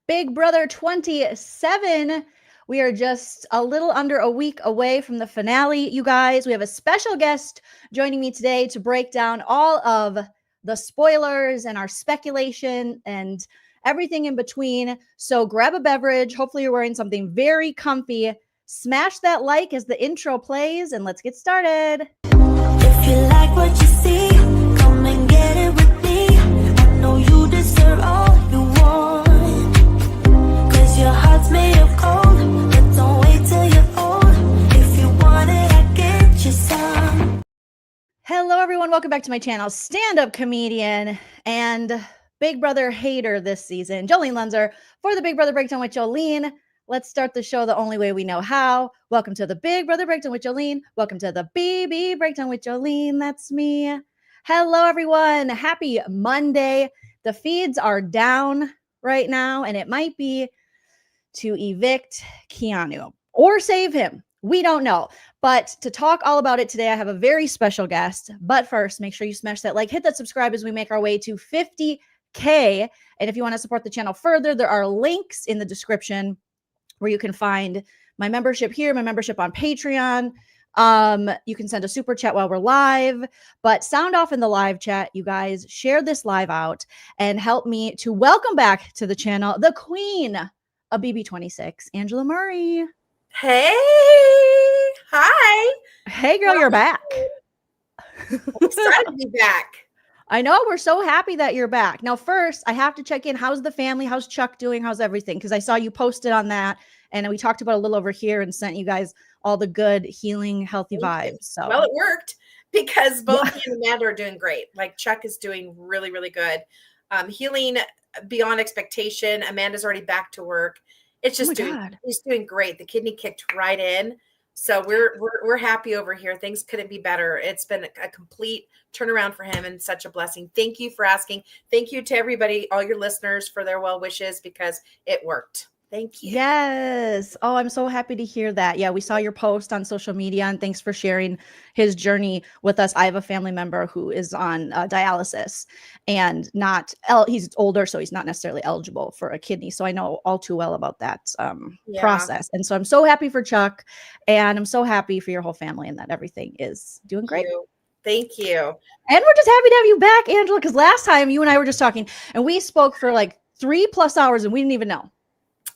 Big Brother 27. We are just a little under a week away from the finale, you guys. We have a special guest joining me today to break down all of the spoilers and our speculation and everything in between. So grab a beverage. Hopefully you're wearing something very comfy. Smash that like as the intro plays, and let's get started. If you like what you see, come and get it with me. I know you deserve all you want, 'cause your heart's made of gold, but don't wait till you're old. If you want it, I get you some. Hello, everyone. Welcome back to my channel. Stand-up comedian and Big Brother hater this season, Joleen Lunzer, for the Big Brother Breakdown with Joleen. Let's start the show the only way we know how. Welcome to the Big Brother Breakdown with Joleen. Welcome to the BB Breakdown with Joleen. That's me. Hello, everyone. Happy Monday. The feeds are down right now, and it might be to evict Keanu or save him. We don't know. But to talk all about it today, I have a very special guest. But first, make sure you smash that like, hit that subscribe as we make our way to 50K. And if you want to support the channel further, there are links in the description where you can find my membership here, my membership on Patreon. You can send a super chat while we're live, but sound off in the live chat, you guys. Share this live out and help me to welcome back to the channel the queen of BB26, Angela Murray. Hey, hi. Hey, girl, you're back. I'm excited to be back. I know, we're so happy that you're back. Now, first, I have to check in. How's the family? How's Chuck doing? How's everything? Because I saw you posted on that, and we talked about it a little over here and sent you guys all the good, healing, healthy vibes. So, well, it worked because both me and Amanda are doing great. Like Chuck is doing really, really good. Healing beyond expectation. Amanda's already back to work. It's just he's doing great. The kidney kicked right in. So we're happy over here. Things couldn't be better. It's been a complete turnaround for him and such a blessing. Thank you for asking. Thank you to everybody, all your listeners, for their well wishes, because it worked. Thank you. Yes. Oh, I'm so happy to hear that. Yeah, we saw your post on social media, and thanks for sharing his journey with us. I have a family member who is on dialysis, and he's older, so he's not necessarily eligible for a kidney. So I know all too well about that process. And so I'm so happy for Chuck, and I'm so happy for your whole family and that everything is doing great. Thank you. And we're just happy to have you back, Angela, because last time you and I were just talking, and we spoke for like 3+ hours, and we didn't even know.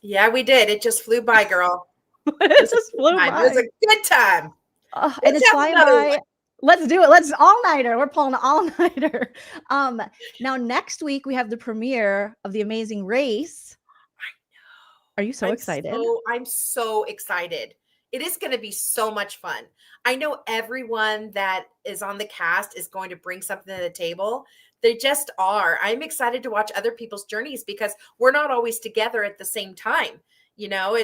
Yeah, we did. It just flew by, girl. It just flew by. It was a good time. And it's flying by. Let's do it. Let's all-nighter. We're pulling an all-nighter. Now next week we have the premiere of The Amazing Race. I know. Are you so excited? I'm so excited. It is going to be so much fun. I know everyone that is on the cast is going to bring something to the table. They just are. I'm excited to watch other people's journeys because we're not always together at the same time. You know,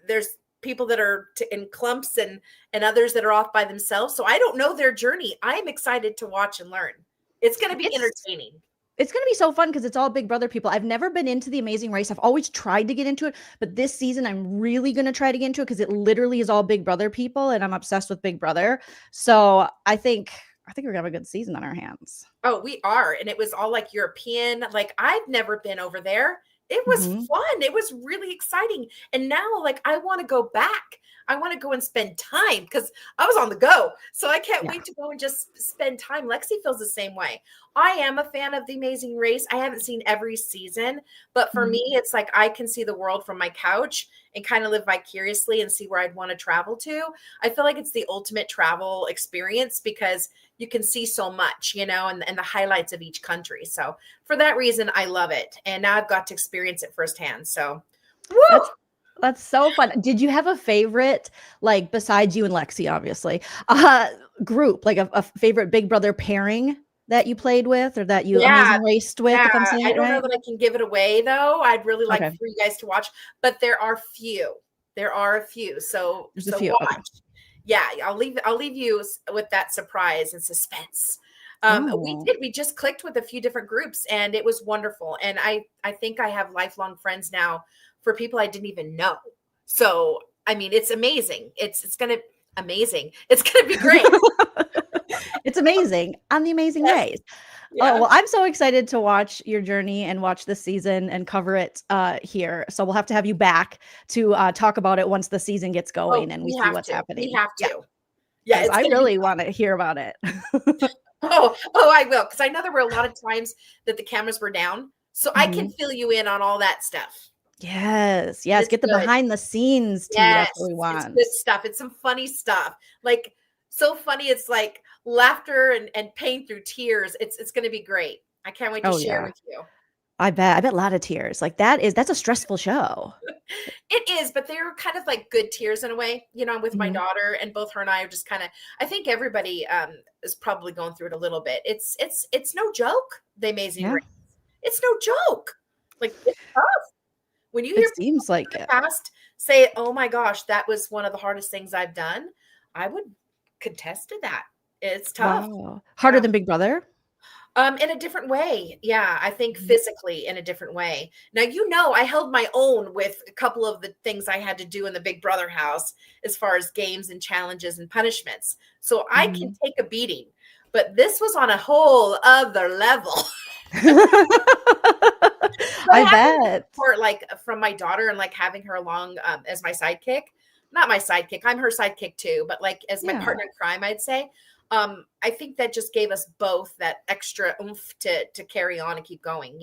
there's people that are in clumps and others that are off by themselves. So I don't know their journey. I'm excited to watch and learn. It's going to be entertaining. It's going to be so fun because it's all Big Brother people. I've never been into The Amazing Race. I've always tried to get into it, but this season I'm really going to try to get into it because it literally is all Big Brother people, and I'm obsessed with Big Brother. So I think we're gonna have a good season on our hands. Oh, we are. And it was all like European. Like I've never been over there. It was fun. It was really exciting. And now like I want to go back. I want to go and spend time because I was on the go. So I can't wait to go and just spend time. Lexi feels the same way. I am a fan of The Amazing Race. I haven't seen every season, but for me, it's like I can see the world from my couch and kind of live vicariously and see where I'd want to travel to. I feel like it's the ultimate travel experience because you can see so much, you know, and the highlights of each country. So for that reason, I love it. And now I've got to experience it firsthand. So woo! That's so fun. Did you have a favorite, like besides you and Lexi, obviously, group, like a favorite Big Brother pairing that you played with or that you Amazing Raced with? If I'm saying I don't know that I can give it away though. I'd really like for you guys to watch, but there are a few. So there's a few. Watch. Okay. Yeah, I'll leave you with that surprise and suspense. We just clicked with a few different groups and it was wonderful. And I think I have lifelong friends now for people I didn't even know. So, I mean, it's amazing. It's going to be great. It's amazing on The Amazing Yes. Race. Oh, Yeah. well, I'm so excited to watch your journey and watch this season and cover it here. So we'll have to have you back to talk about it once the season gets Oh, going and we we see have what's to. We happening. have Yeah, to. Yeah, because it's I gonna be really want to hear about it. oh, I will, because I know there were a lot of times that the cameras were down, so I can Mhm. fill you in on all that stuff. Yes, yes, It's get the good. behind the scenes tea. That's what Yes, we it's good want. stuff. It's some funny stuff. Like, so funny, it's like laughter and pain through tears. It's gonna be great. I can't wait to Oh share yeah, with you. I bet a lot of tears. Like that's a stressful show. It is, but they're kind of like good tears in a way. I'm with my Mhm. daughter, and both her and I are just kind of. I think everybody is probably going through it a little bit. It's no joke. The Amazing Yeah, Race. It's no joke. Like, it's tough. When you it hear people seems like in the it. past say, "Oh my gosh, that was one of the hardest things I've done," I would contest to that. It's tough. Wow, harder Yeah. than Big Brother. In a different way. Yeah, I think Mhm. physically in a different way. Now, I held my own with a couple of the things I had to do in the Big Brother house as far as games and challenges and punishments. So I can Mhm. take a beating, but this was on a whole other level. But I having the bet. support, like, from my daughter, and like having her along as my sidekick, not my sidekick, I'm her sidekick too, but like as my Yeah. partner in crime, I'd say. I think that just gave us both that extra oomph to carry on and keep going.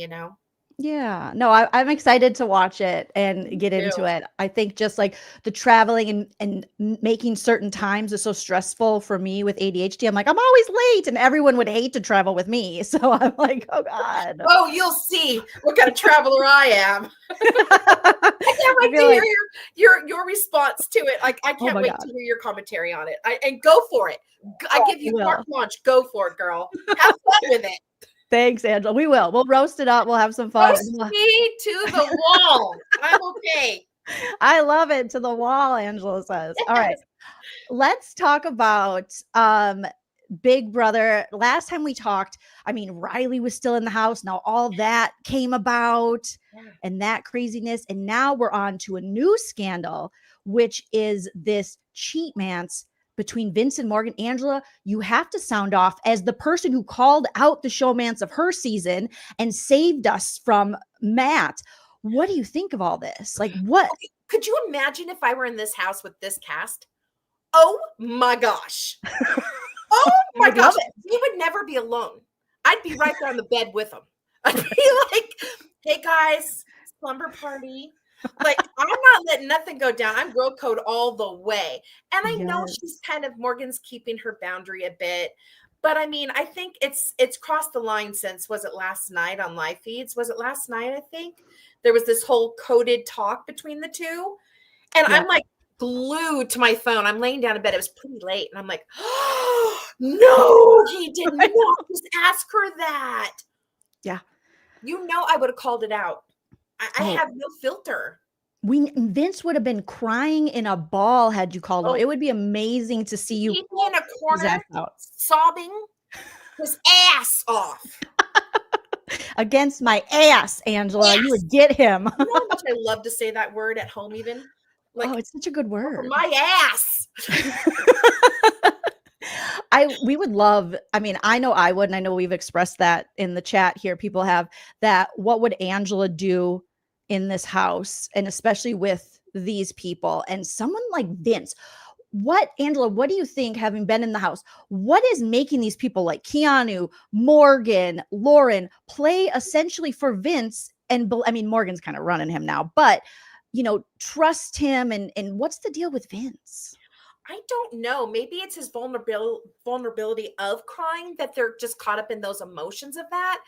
Yeah. No, I'm excited to watch it and Me get too. into it. I think just like the traveling and making certain times is so stressful for me with ADHD. I'm like, I'm always late, and everyone would hate to travel with me. So I'm like, oh God. Oh, you'll see what kind of traveler I am. I can't I wait to feel hear like, your response to it. Like, I oh can't my wait to God. hear your commentary on it. And go for it. I Oh, give I you carte will. blanche. Go for it, girl. Have fun with it. Thanks, Angela. We will. We'll roast it up. We'll have some fun. Roast me to the wall. I'm okay. I love it to the wall, Angela says. All right. Yes. Let's talk about Big Brother. Last time we talked, I mean, Riley was still in the house. Now all that came about Yeah. and that craziness. And now we're on to a new scandal, which is this cheat mance between Vince and Morgan. Angela, you have to sound off as the person who called out the showmance of her season and saved us from Matt. What do you think of all this? Like, what? Okay. Could you imagine if I were in this house with this cast? Oh my gosh. Oh I my would love gosh. it. We would never be alone. I'd be right there on the bed with them. I'd be like, "Hey guys, slumber party." Like, I'm not letting nothing go down. I'm girl code all the way. And I know Yes. she's Morgan's keeping her boundary a bit. But I mean, I think it's crossed the line since, was it last night on live feeds? Was it last night, I think? There was this whole coded talk between the two. And Yeah. I'm like glued to my phone. I'm laying down in bed. It was pretty late. And I'm like, oh, no, he did not just ask her that. Yeah. I would have called it out. I Oh, have no filter. Vince would have been crying in a ball had you called him. Oh, It would be amazing to see you he'd be in a his ass corner out sobbing his ass off. against my ass, Angela. You Ass. would get him. You know how much I love to say that word at home, even? Oh, Like, it's such a good for word. my ass. We would love, I mean, I know I would, and I know we've expressed that in the chat here. People have that. What would Angela do in this house? And especially with these people and someone like Vince. Angela, what do you think, having been in the house, what is making these people like Keanu, Morgan, Lauren play essentially for Vince? And I mean, Morgan's kind of running him now, but trust him. And what's the deal with Vince? I don't know. Maybe it's his vulnerability of crying, that they're just caught up in those emotions of that.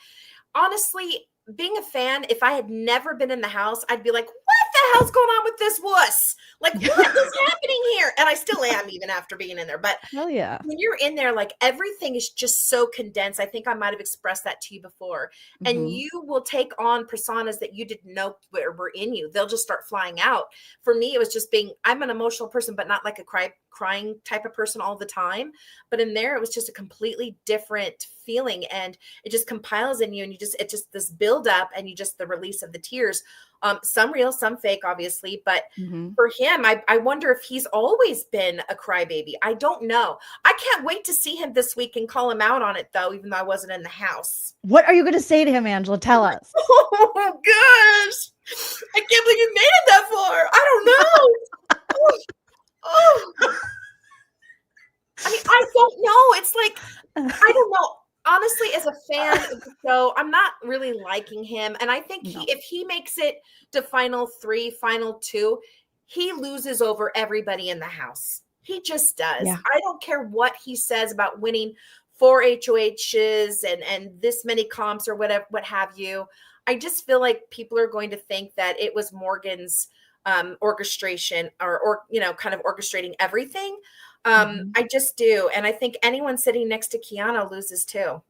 Honestly, being a fan, if I had never been in the house, I'd be like, what the hell's going on with this wuss? Like, what is happening here? And I still am, even after being in there. But Hell yeah. when you're in there, like, everything is just so condensed. I think I might have expressed that to you before. And Mhm. you will take on personas that you didn't know were in you. They'll just start flying out. For me, it was just I'm an emotional person, but not like a crying type of person all the time. But in there, it was just a completely different feeling, and it just compiles in you, and it's just this buildup, and the release of the tears. Some real, some fake, obviously, but for him, I wonder if he's always been a crybaby. I don't know. I can't wait to see him this week and call him out on it, though, even though I wasn't in the house. What are you going to say to him, Angela? Tell us. Oh gosh, I can't believe you made it that far. I don't know. Oh. I mean, I don't know. It's like, I don't know. Honestly, as a fan of the show, I'm not really liking him. And I think if he makes it to final 3, final 2, he loses over everybody in the house. He just does. Yeah. I don't care what he says about winning 4 HOHs and this many comps or whatever, what have you. I just feel like people are going to think that it was Morgan's orchestration or kind of orchestrating everything. I just do. And I think anyone sitting next to Keanu loses too.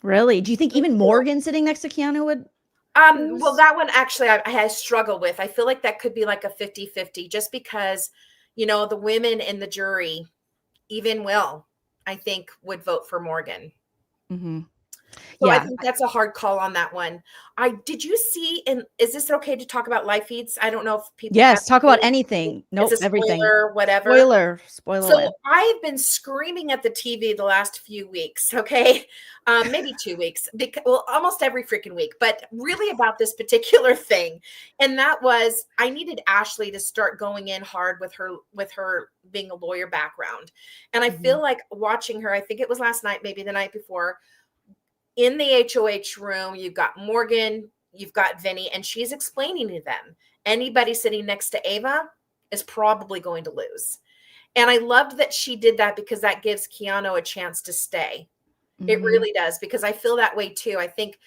Really? Do you think even Morgan sitting next to Keanu would? Well, that one actually I struggle with. I feel like that could be like a 50-50 just because, the women in the jury, even Will, I think would vote for Morgan. So I think that's a hard call on that one. Did you see, is this okay to talk about live feeds? I don't know if people. Yes, talk about anything. Nope, everything. Whatever. Spoiler. So I've been screaming at the TV the last few weeks. Okay. Maybe 2 weeks, almost every freaking week, but really about this particular thing. And that was, I needed Ashley to start going in hard with her being a lawyer background. And I feel like watching her, I think it was last night, maybe the night before, in the HOH room, you've got Morgan, you've got Vinny, and she's explaining to them, anybody sitting next to Ava is probably going to lose. And I loved that she did that because that gives Keanu a chance to stay. It really does, because I feel that way too. I think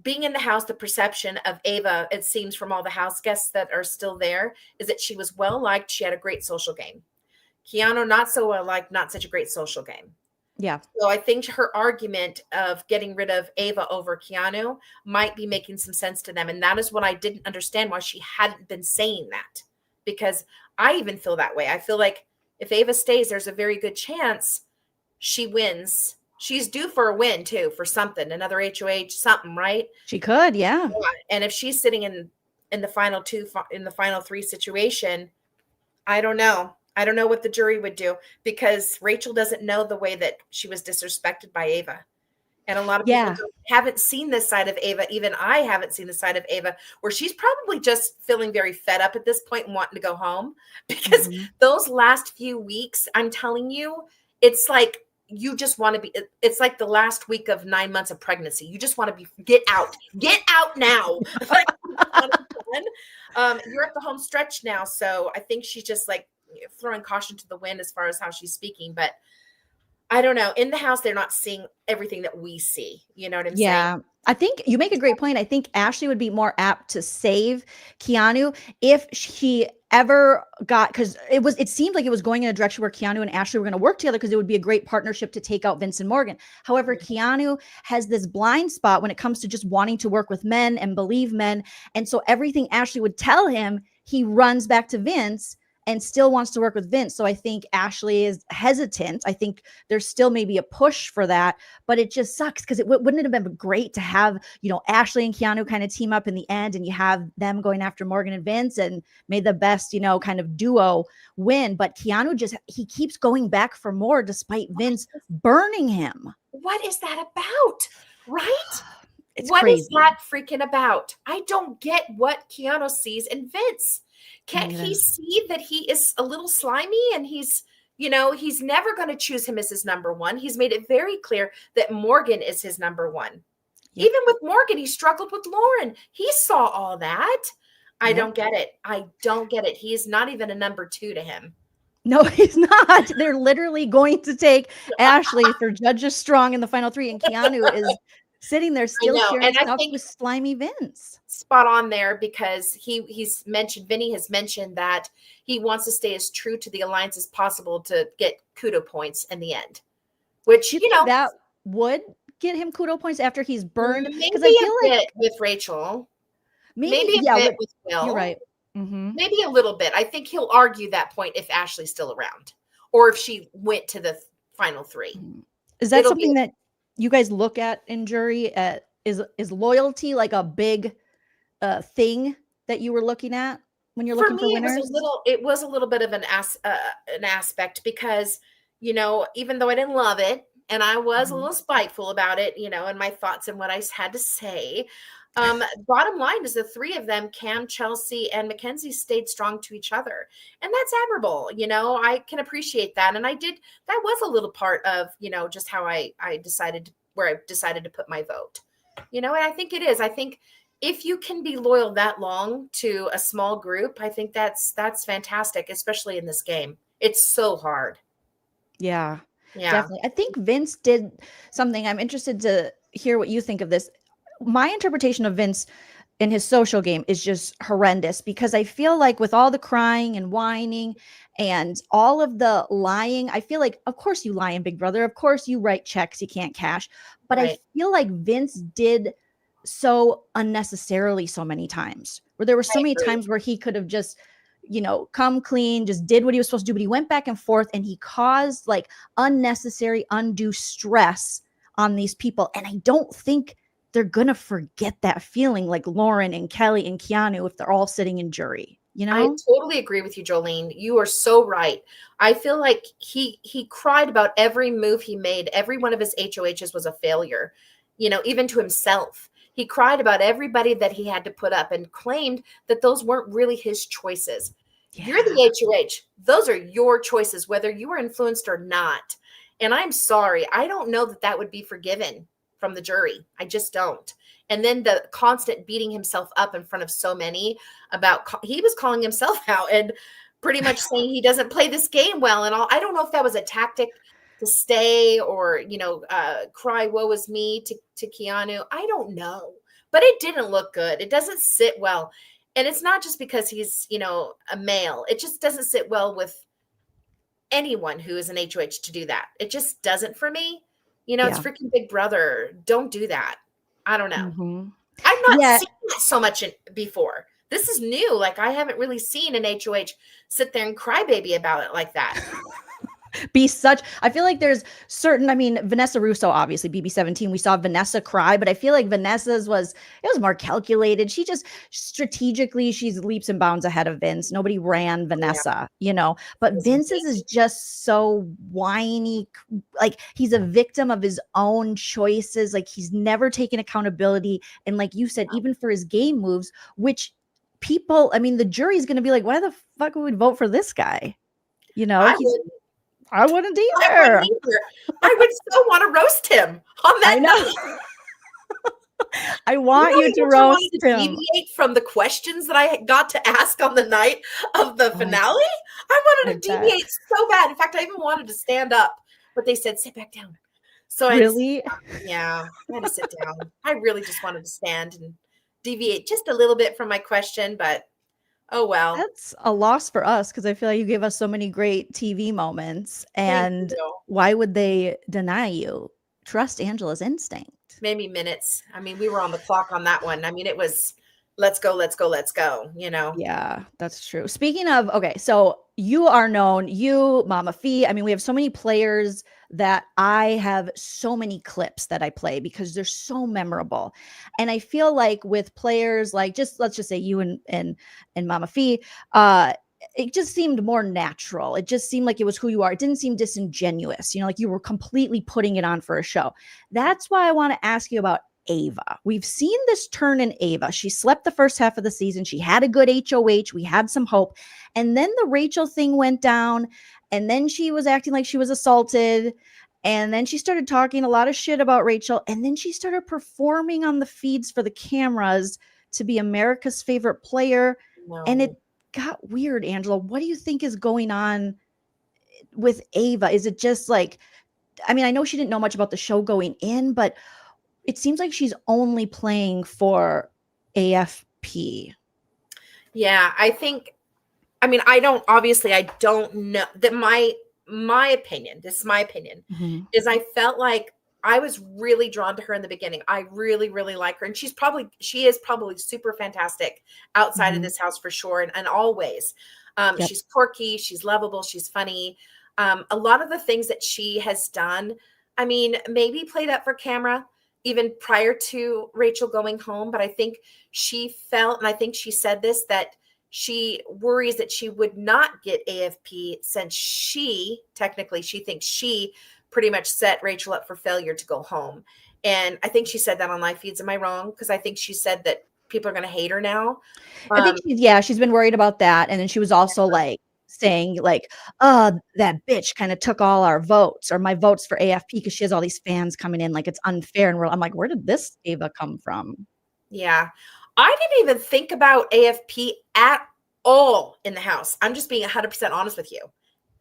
being in the house, the perception of Ava, it seems from all the house guests that are still there, is that she was well-liked. She had a great social game. Keanu, not so well-liked, not such a great social game. Yeah. So I think her argument of getting rid of Ava over Keanu might be making some sense to them. And that is what I didn't understand, why she hadn't been saying that, because I even feel that way. I feel like if Ava stays, there's a very good chance she wins. She's due for a win too, for something, another HOH, something, right? She could. Yeah. And if she's sitting in the final 2, in the final 3 situation, I don't know. I don't know what the jury would do, because Rachel doesn't know the way that she was disrespected by Ava. And a lot of people haven't seen this side of Ava. Even I haven't seen the side of Ava, where she's probably just feeling very fed up at this point and wanting to go home, because those last few weeks, I'm telling you, it's like you just want to be, it's like the last week of 9 months of pregnancy. You just want to get out now. Like, you're at the home stretch now. So I think she's just like throwing caution to the wind as far as how she's speaking, but I don't know. In the house, they're not seeing everything that we see. You know what I'm saying? Yeah. I think you make a great point. I think Ashley would be more apt to save Keanu if she ever got, because it seemed like it was going in a direction where Keanu and Ashley were going to work together, because it would be a great partnership to take out Vince and Morgan. However, Keanu has this blind spot when it comes to just wanting to work with men and believe men. And so everything Ashley would tell him, he runs back to Vince and still wants to work with Vince. So I think Ashley is hesitant. I think there's still maybe a push for that, but it just sucks, because wouldn't it have been great to have, Ashley and Keanu kind of team up in the end, and you have them going after Morgan and Vince, and made the best, kind of duo win. But Keanu he keeps going back for more despite Vince burning him. What is that about? Right? What is that freaking about? I don't get what Keanu sees in Vince. Can't he see that he is a little slimy, and he's never going to choose him as his number one. He's made it very clear that Morgan is his number one. Yep. Even with Morgan, he struggled with Lauren. He saw all that. I don't get it. I don't get it. He is not even a number 2 to him. No, he's not. They're literally going to take Ashley for Judges Strong in the final 3, and Keanu is sitting there still sharing stuff with slimy Vince. Spot on there, because Vinny has mentioned that he wants to stay as true to the alliance as possible to get kudo points in the end. Which, that would get him kudo points after he's burned. Because I feel like with Rachel, maybe a bit with Will. You're right. Maybe a little bit. I think he'll argue that point if Ashley's still around. or if she went to the final 3. Is that It'll be something that you guys look at in jury? Is loyalty like a big thing that you were looking at when you're for looking for me, winners? it was a little bit of an aspect because, you know, even though I didn't love it and I was a little spiteful about it, you know, and my thoughts and what I had to say, bottom line is the 3 of them, Cam, Chelsea, and Mackenzie, stayed strong to each other. And that's admirable. You know, I can appreciate that. And that was a little part of, you know, just how I decided where I decided to put my vote, you know, and I think it is. I think if you can be loyal that long to a small group, I think that's fantastic, especially in this game. It's so hard. Yeah, Yeah. definitely. I think Vince did something. I'm interested to hear what you think of this. My interpretation of Vince in his social game is just horrendous because I feel like with all the crying and whining and all of the lying, I feel like, of course, you lie in Big Brother. Of course, you write checks you can't cash. But I Right. feel like Vince did so unnecessarily so many times where there were so I many agree. times where he could have just, you know, come clean, just did what he was supposed to do, but he went back and forth and he caused like unnecessary, undue stress on these people. And I don't think they're going to forget that feeling like Lauren and Kelly and Keanu if they're all sitting in jury, you I know? totally agree with you, Jolene. You are so right. I feel like he cried about every move he made. Every one of his HOHs was a failure, you know, even to himself. He cried about everybody that he had to put up and claimed that those weren't really his choices. You're the HOH. Those are your choices, whether you were influenced or not. And I'm sorry. I don't know that that would be forgiven from the jury. I just don't. And then the constant beating himself up in front of so many about, he was calling himself out and pretty much saying he doesn't play this game well and all. I don't know if that was a tactic to stay or, you know, cry woe is me to Keanu. I don't know, but it didn't look good. It doesn't sit well. And it's not just because he's, you know, a male. It just doesn't sit well with anyone who is an HOH to do that. It just doesn't for me. You know, it's Yeah. freaking Big Brother. Don't do that. I don't know. Mhm. I've not Yeah. seen that so much before. This is new. Like I haven't really seen an HOH sit there and cry baby about it like that. Be such, I feel like there's certain, I mean, Vanessa Russo, obviously BB17, we saw Vanessa cry, but I feel like Vanessa's was, it was more calculated. She just strategically, she's leaps and bounds ahead of Vince. Nobody ran Vanessa, you know, but Vince's is just so whiny. Like he's a victim of his own choices. Like he's never taken accountability. And like you said, even for his game moves, which people, I mean, the jury's going to be like, why the fuck would we vote for this guy? You know, I he's, wouldn't. I wouldn't I either. wouldn't either. I would so want to roast him on that I know. night. I want you to how much I wanted roast to him. deviate from the questions that I got to ask on the night of the finale. I wanted to I bet. deviate so bad. In fact, I even wanted to stand up, but they said, sit back down. So Really? I had to sit down. I really just wanted to stand and deviate just a little bit from my question, but oh well. That's a loss for us because I feel like you gave us so many great TV moments. Thank And you. why would they deny you? Trust Angela's instinct. Maybe minutes. I mean, we were on the clock on that one. I mean, it was let's go, let's go, let's go, you know. Yeah, that's true. Speaking of, okay, so you are known, you, Mama Fee. I mean, we have so many players that I have so many clips that I play because they're so memorable. And I feel like with players like just let's just say you and Mama Fee, it just seemed more natural. It just seemed like it was who you are. It didn't seem disingenuous, you know, like you were completely putting it on for a show. That's why I want to ask you about Ava. We've seen this turn in Ava. She slept the first half of the season. She had a good HOH. We had some hope. And then the Rachel thing went down. And then she was acting like she was assaulted. And then she started talking a lot of shit about Rachel. And then she started performing on the feeds for the cameras to be America's favorite player. No. And it got weird, Angela. What do you think is going on with Ava? Is it just like, I mean, I know she didn't know much about the show going in, but it seems like she's only playing for AFP. Yeah, I think, I mean, I don't know that my opinion, this is my opinion, is I felt like I was really drawn to her in the beginning. I really, really like her. And she is probably super fantastic outside of this house for sure. And always, she's quirky, she's lovable, she's funny. A lot of the things that she has done, I mean, maybe played up for camera even prior to Rachel going home. But I think she felt, and I think she said this, that she worries that she would not get AFP since she thinks she pretty much set Rachel up for failure to go home. And I think she said that on live feeds. Am I wrong? Because I think she said that people are going to hate her now. I think she's been worried about that. And then she was also like saying like, that bitch kind of took all our votes or my votes for AFP because she has all these fans coming in. Like it's unfair. And I'm like, where did this Ava come from? Yeah. I didn't even think about AFP at all in the house. I'm just being 100% honest with you.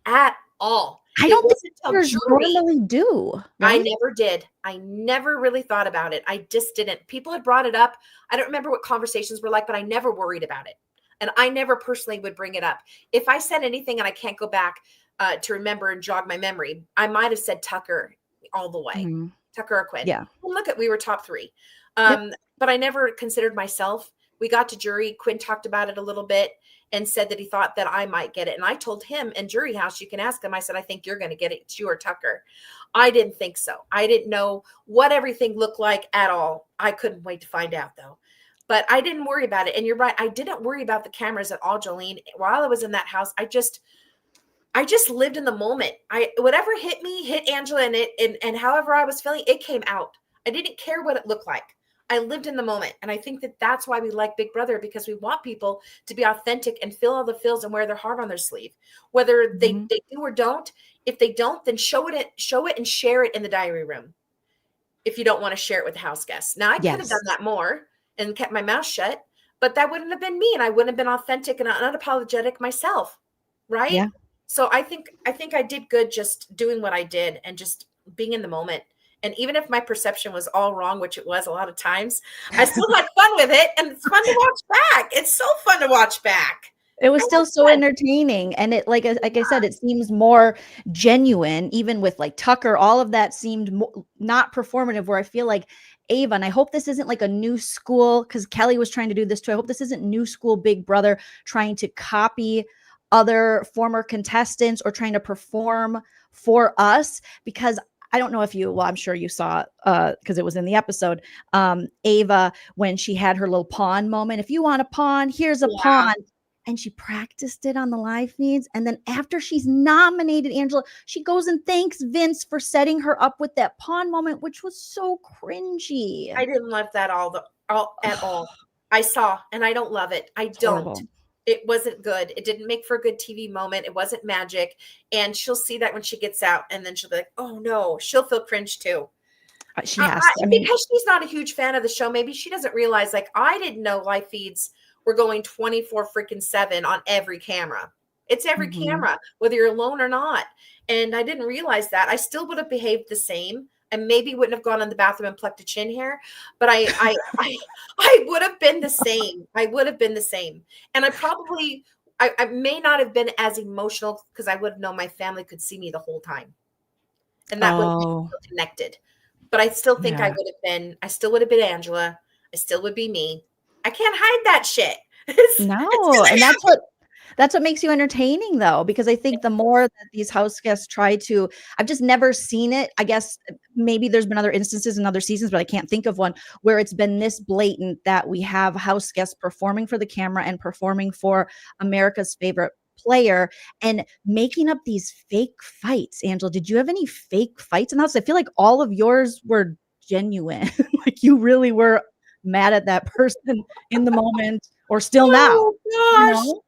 At all. I don't think viewers normally do. Right? I never did. I never really thought about it. I just didn't. People had brought it up. I don't remember what conversations were like, but I never worried about it. And I never personally would bring it up. If I said anything and I can't go back to remember and jog my memory, I might have said Tucker all the way. Mm-hmm. Tucker or Quinn. Yeah. Well, look, we were top 3. But I never considered myself. We got to jury. Quinn talked about it a little bit and said that he thought that I might get it. And I told him in jury house, you can ask him. I said, I think you're going to get it. It's you or Tucker. I didn't think so. I didn't know what everything looked like at all. I couldn't wait to find out though. But I didn't worry about it. And you're right. I didn't worry about the cameras at all, Jolene. While I was in that house, I just lived in the moment. Whatever hit me, hit Angela, and however I was feeling, it came out. I didn't care what it looked like. I lived in the moment. And I think that that's why we like Big Brother, because we want people to be authentic and feel all the feels and wear their heart on their sleeve, whether they do or don't. If they don't, then show it and share it in the diary room. If you don't want to share it with the house guests. Now I could have done that more and kept my mouth shut, but that wouldn't have been me. And I wouldn't have been authentic and unapologetic myself. Right. Yeah. So I think I did good just doing what I did and just being in the moment. And even if my perception was all wrong, which it was a lot of times, I still had fun with it. And it's fun to watch back. It's so fun to watch back. It was still so entertaining. And it, like I said, it seems more genuine, even with like Tucker, all of that seemed not performative, where I feel like Ava, and I hope this isn't like a new school, because Kelly was trying to do this too. I hope this isn't new school Big Brother trying to copy other former contestants or trying to perform for us, because I don't know if I'm sure you saw, because it was in the episode, Ava, when she had her little pawn moment. If you want a pawn, here's a pawn. And she practiced it on the live feeds. And then after she's nominated Angela, she goes and thanks Vince for setting her up with that pawn moment, which was so cringy. I didn't love that at all. I saw, and I don't love it. I don't. Horrible. It wasn't good. It didn't make for a good TV moment. It wasn't magic. And she'll see that when she gets out, and then she'll be like, oh no, she'll feel cringe too. She has to. Because she's not a huge fan of the show. Maybe she doesn't realize, like, I didn't know live feeds were going 24/7 on every camera. It's every camera, whether you're alone or not. And I didn't realize that. I still would have behaved the same. And maybe wouldn't have gone in the bathroom and plucked a chin hair, but I would have been the same. I would have been the same. And I may not have been as emotional, because I would have known my family could see me the whole time. And that would have been connected. But I still think I still would have been Angela. I still would be me. I can't hide that shit. And that's what makes you entertaining, though, because I think the more that these house guests try to, I've just never seen it. I guess maybe there's been other instances in other seasons, but I can't think of one where it's been this blatant that we have house guests performing for the camera and performing for America's favorite player and making up these fake fights. Angela, did you have any fake fights in the house? I feel like all of yours were genuine. Like you really were mad at that person in the moment, or still now. Oh gosh. You know?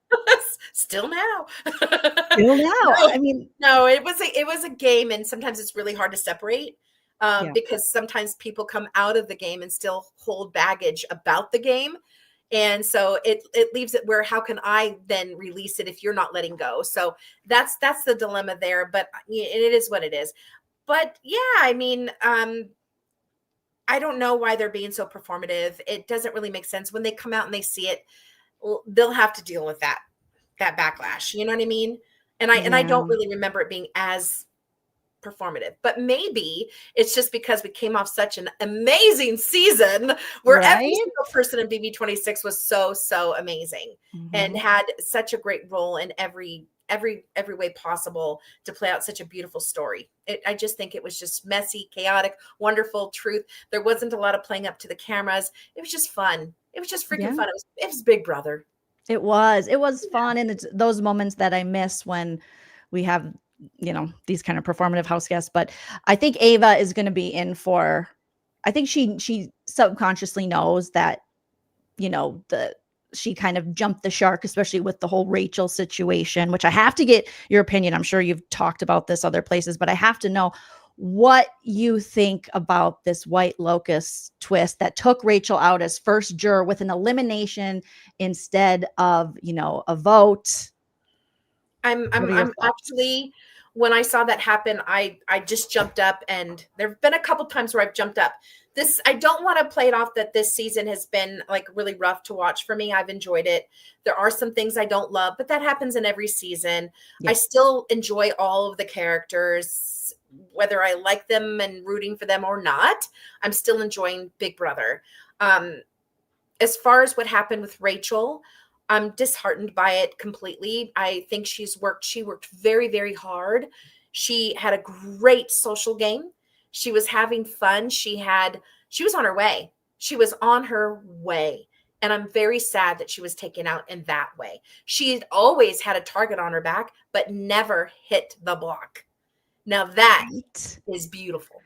Still now. I mean, no, it was a game, and sometimes it's really hard to separate because sometimes people come out of the game and still hold baggage about the game. And so it leaves it where, how can I then release it if you're not letting go? So that's the dilemma there, but it is what it is. But yeah, I mean, I don't know why they're being so performative. It doesn't really make sense. When they come out and they see it, they'll have to deal with that backlash. You know what I mean? And I don't really remember it being as performative, but maybe it's just because we came off such an amazing season where every single person in BB26 was so amazing and had such a great role in every every way possible to play out such a beautiful story. I just think it was just messy, chaotic, wonderful truth. There wasn't a lot of playing up to the cameras. It was just fun. It was just freaking fun. It was Big Brother. It was fun. And it's those moments that I miss when we have, these kind of performative house guests. But I think Ava is going to be in for, I think she subconsciously knows that, she kind of jumped the shark, especially with the whole Rachel situation, which I have to get your opinion. I'm sure you've talked about this other places, but I have to know what you think about this White Locust twist that took Rachel out as first juror with an elimination instead of, a vote. I'm actually, when I saw that happen, I just jumped up, and there've been a couple times where I've jumped up. I don't want to play it off that this season has been like really rough to watch for me. I've enjoyed it. There are some things I don't love, but that happens in every season. Yeah. I still enjoy all of the characters, whether I like them and rooting for them or not. I'm still enjoying Big Brother. As far as what happened with Rachel, I'm disheartened by it completely. I think she worked very, very hard. She had a great social game. She was having fun. She was on her way. She was on her way. And I'm very sad that she was taken out in that way. She had always had a target on her back, but never hit the block. Now that is beautiful.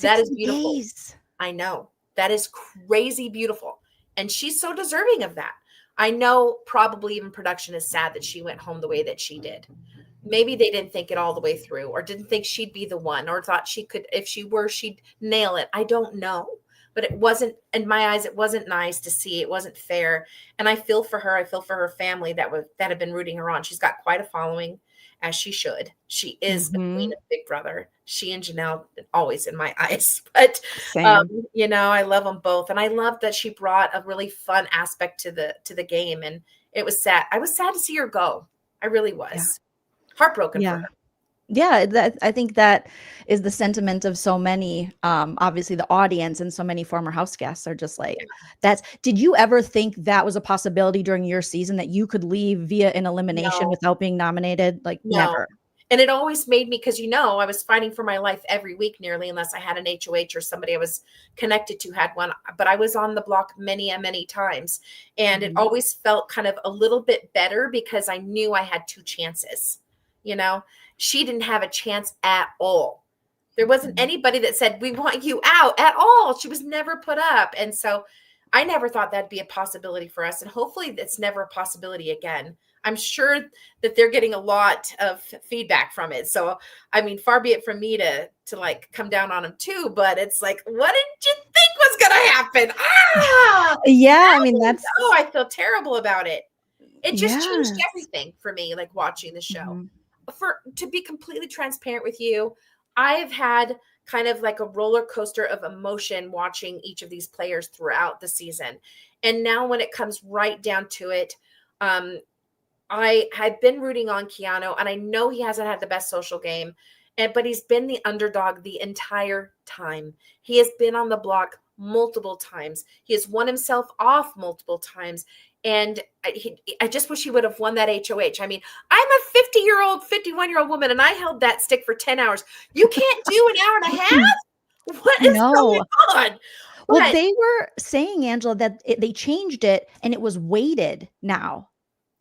That is beautiful. Days. I know. That is crazy beautiful. And she's so deserving of that. I know probably even production is sad that she went home the way that she did. Maybe they didn't think it all the way through, or didn't think she'd be the one, or thought she could, if she were, she'd nail it. I don't know. But it wasn't, in my eyes, it wasn't nice to see. It wasn't fair. And I feel for her. I feel for her family that have been rooting her on. She's got quite a following, as she should. She is the queen of Big Brother. She and Janelle, always in my eyes. But, I love them both. And I love that she brought a really fun aspect to the game. And it was sad. I was sad to see her go. I really was. Yeah. Heartbroken for her. Yeah, I think that is the sentiment of so many, obviously the audience, and so many former house guests are just like, did you ever think that was a possibility during your season, that you could leave via an elimination without being nominated? Like, never. And it always made me, because, I was fighting for my life every week nearly, unless I had an HOH or somebody I was connected to had one. But I was on the block many times. And it always felt kind of a little bit better because I knew I had two chances. She didn't have a chance at all. There wasn't anybody that said, we want you out at all. She was never put up. And so I never thought that'd be a possibility for us. And hopefully that's never a possibility again. I'm sure that they're getting a lot of feedback from it. So, far be it from me to like come down on them too, but it's like, what did you think was going to happen? I feel terrible about it. It just changed everything for me, like watching the show. To be completely transparent with you, I've had kind of like a roller coaster of emotion watching each of these players throughout the season. And now when it comes right down to it, I had been rooting on Keanu, and I know he hasn't had the best social game, but he's been the underdog the entire time. He has been on the block multiple times. He has won himself off multiple times. And I just wish he would have won that HOH. I'm a 51-year-old woman, and I held that stick for 10 hours. You can't do an hour and a half? What is going on? Well, they were saying, Angela, that they changed it, and it was weighted now.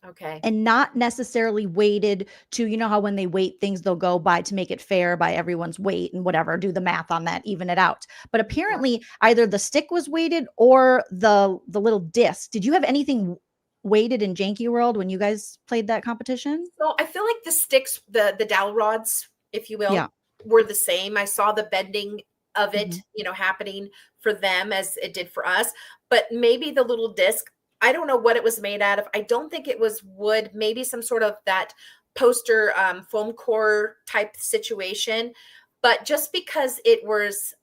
Okay. And not necessarily weighted to, how when they weight things, they'll go by to make it fair by everyone's weight and whatever, do the math on that, even it out. But apparently either the stick was weighted or the little disc. Did you have anything weighted in Janky World when you guys played that competition? So I feel like the sticks, the dowel rods, if you will, were the same. I saw the bending of it, happening for them as it did for us. But maybe the little disc, I don't know what it was made out of. I don't think it was wood, maybe some sort of that poster foam core type situation. But just because it was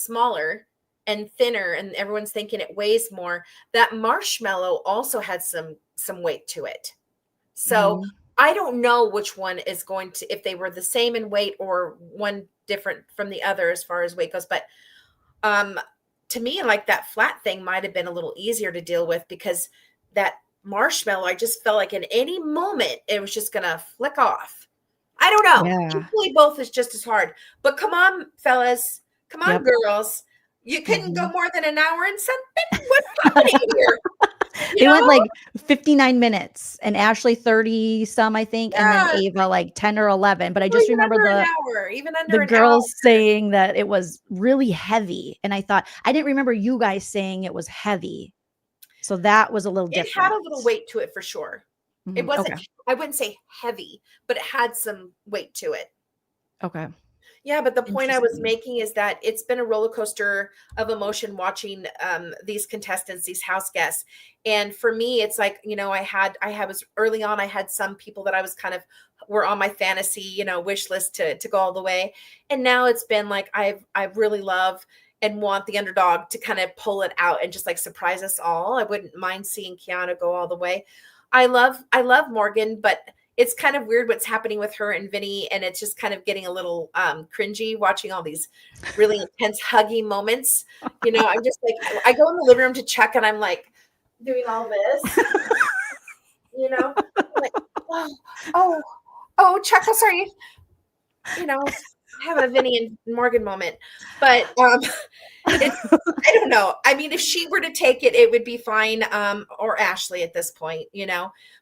smaller and thinner, and everyone's thinking it weighs more, that marshmallow also had some weight to it. So I don't know which one is going to, if they were the same in weight or one different from the other as far as weight goes. But to me, like that flat thing might have been a little easier to deal with, because that marshmallow. I just felt like in any moment it was just gonna flick off. I don't know. Yeah. Equally both is just as hard. But come on, fellas. Come on, Yep. girls. You couldn't go Mhm. more than an hour and something? What's happening here? They went know? like 59 minutes and Ashley 30 some, I think, and then Yeah. Ava like 10 or 11. But I Well, just even remember under an hour. Even under the an hour. girls saying that it was really heavy. And I thought, I didn't remember you guys saying it was heavy. So that was a little It had different. a little weight to it for sure. It Mhm. wasn't, Okay. I wouldn't say heavy, but it had some weight to it. Okay. Yeah, but the point I was Interesting. making is that it's been a roller coaster of emotion watching these contestants, these house guests. And for me, it's like, was early on, I had some people that I was kind of were on my fantasy, wish list to go all the way. And now it's been like I really love and want the underdog to kind of pull it out and just like surprise us all. I wouldn't mind seeing Kiana go all the way. I love Morgan, but it's kind of weird what's happening with her and Vinny, and it's just kind of getting a little cringy watching all these really intense huggy moments. I'm just like, I go in the living room to check, and I'm like doing all this, I'm like, oh, Chuck, sorry, having a Vinny and Morgan moment, but I don't know. I mean, if she were to take it, it would be fine. Or Ashley at this point,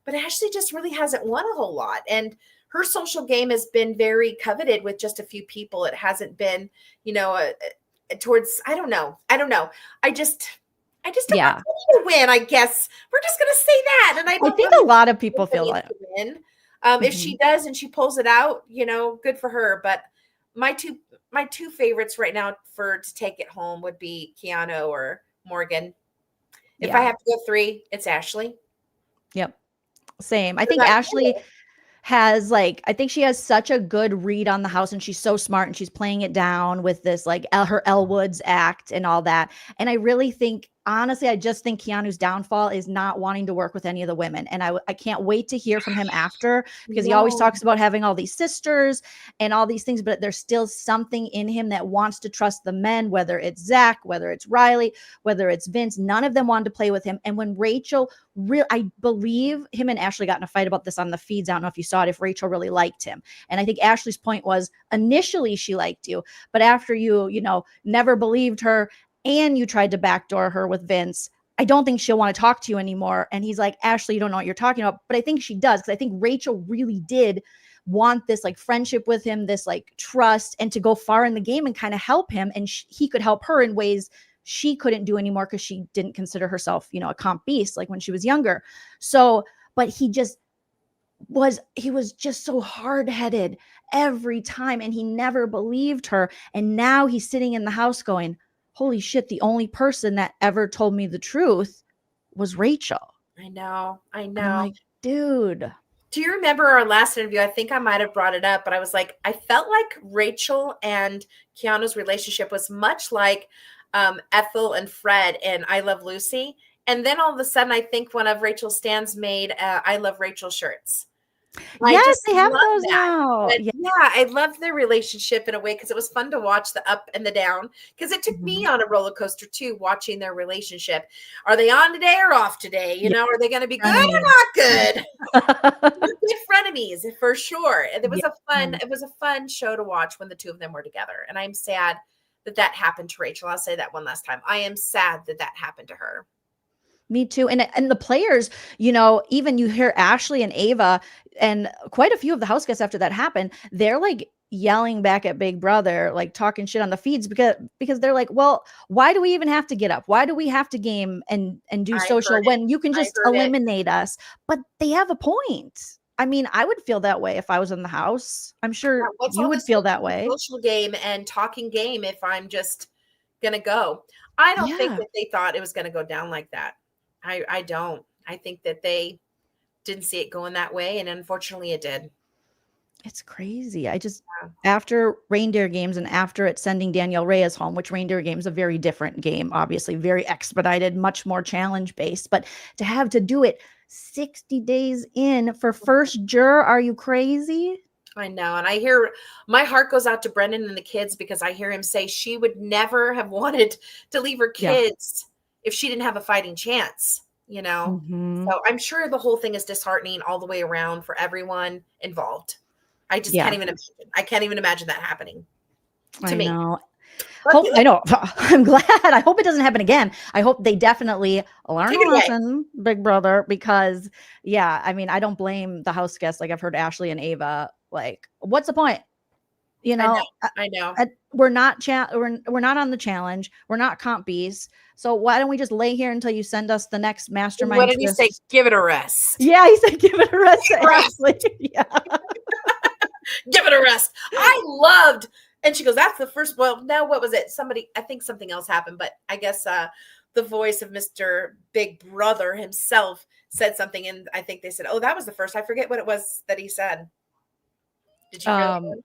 but Ashley just really hasn't won a whole lot. And her social game has been very coveted with just a few people. It hasn't been, towards, I don't know. I just don't want Vinny to win, I guess. We're just going to say that. And I think really a lot of people feel Vinny that. to win. If she does and she pulls it out, good for her. But my two favorites right now to take it home would be Keanu or Morgan. If I have to go 3, it's Ashley. Yep. Same. I think Ashley has I think she has such a good read on the house, and she's so smart, and she's playing it down with this her Elle Woods act and all that. And I really think, honestly, I just think Keanu's downfall is not wanting to work with any of the women. And I can't wait to hear from him after, because he always talks about having all these sisters and all these things, but there's still something in him that wants to trust the men, whether it's Zach, whether it's Riley, whether it's Vince. None of them wanted to play with him. And when Rachel, I believe him and Ashley got in a fight about this on the feeds. I don't know if you saw it, if Rachel really liked him. And I think Ashley's point was, initially she liked you, but after you never believed her and you tried to backdoor her with Vince, I don't think she'll want to talk to you anymore. And he's like, Ashley, you don't know what you're talking about. But I think she does, because I think Rachel really did want this friendship with him, this trust, and to go far in the game and kind of help him. And he could help her in ways she couldn't do anymore, because she didn't consider herself, a comp beast like when she was younger. So, but he was just so hard-headed every time, and he never believed her. And now he's sitting in the house going, holy shit, the only person that ever told me the truth was Rachel. I know. And I'm like, dude. Do you remember our last interview? I think I might have brought it up, but I was like, I felt like Rachel and Keanu's relationship was much like Ethel and Fred in I Love Lucy. And then all of a sudden, I think one of Rachel's stands made I Love Rachel shirts. Yes, they have those now. Yeah, I loved their relationship in a way, because it was fun to watch the up and the down, because it took me on a roller coaster too, watching their relationship. Are they on today or off today? Are they going to be good or not good? Good frenemies for sure. It was a fun show to watch when the two of them were together. And I'm sad that happened to Rachel. I'll say that one last time. I am sad that happened to her. Me too. And the players, even you hear Ashley and Ava and quite a few of the house guests after that happened, they're yelling back at Big Brother, talking shit on the feeds, because they're like, well, why do we even have to get up? Why do we have to game and do social when you can just eliminate us? But they have a point. I mean, I would feel that way if I was in the house. I'm sure you would feel that way. Social game and talking game if I'm just going to go. I don't think that they thought it was going to go down like that. I don't. I think that they didn't see it going that way, and unfortunately it did. It's crazy. After Reindeer Games and after it sending Danielle Reyes home, which Reindeer Games is a very different game, obviously very expedited, much more challenge based, but to do it 60 days in for first juror, are you crazy? I know. And I hear my heart goes out to Brendan and the kids, because I hear him say she would never have wanted to leave her kids if she didn't have a fighting chance. you know? Mhm. So I'm sure the whole thing is disheartening all the way around for everyone involved. I just Yeah, can't even imagine. I can't even imagine that happening to I me. know. I know. I'm glad. I hope it doesn't happen again. I hope they definitely learn Take a it away. lesson, Big Brother, because yeah, I mean, I don't blame the house guests. Like I've heard Ashley and Ava, like, what's the point? You I know. know, I know. we're not we're not on the challenge. We're not comp bees. So why don't we just lay here until you send us the next What mastermind did he say? twist? Give it a rest. Yeah, he said give it a rest to Rest. Ashley. Yeah. Give it a rest. I loved, and she goes, that's the first. Well, now what was it? Somebody, I think something else happened, but I guess the voice of Mr. Big Brother himself said something, and I think they said, oh, that was the first. I forget what it was that he said. Did you hear that Um, one?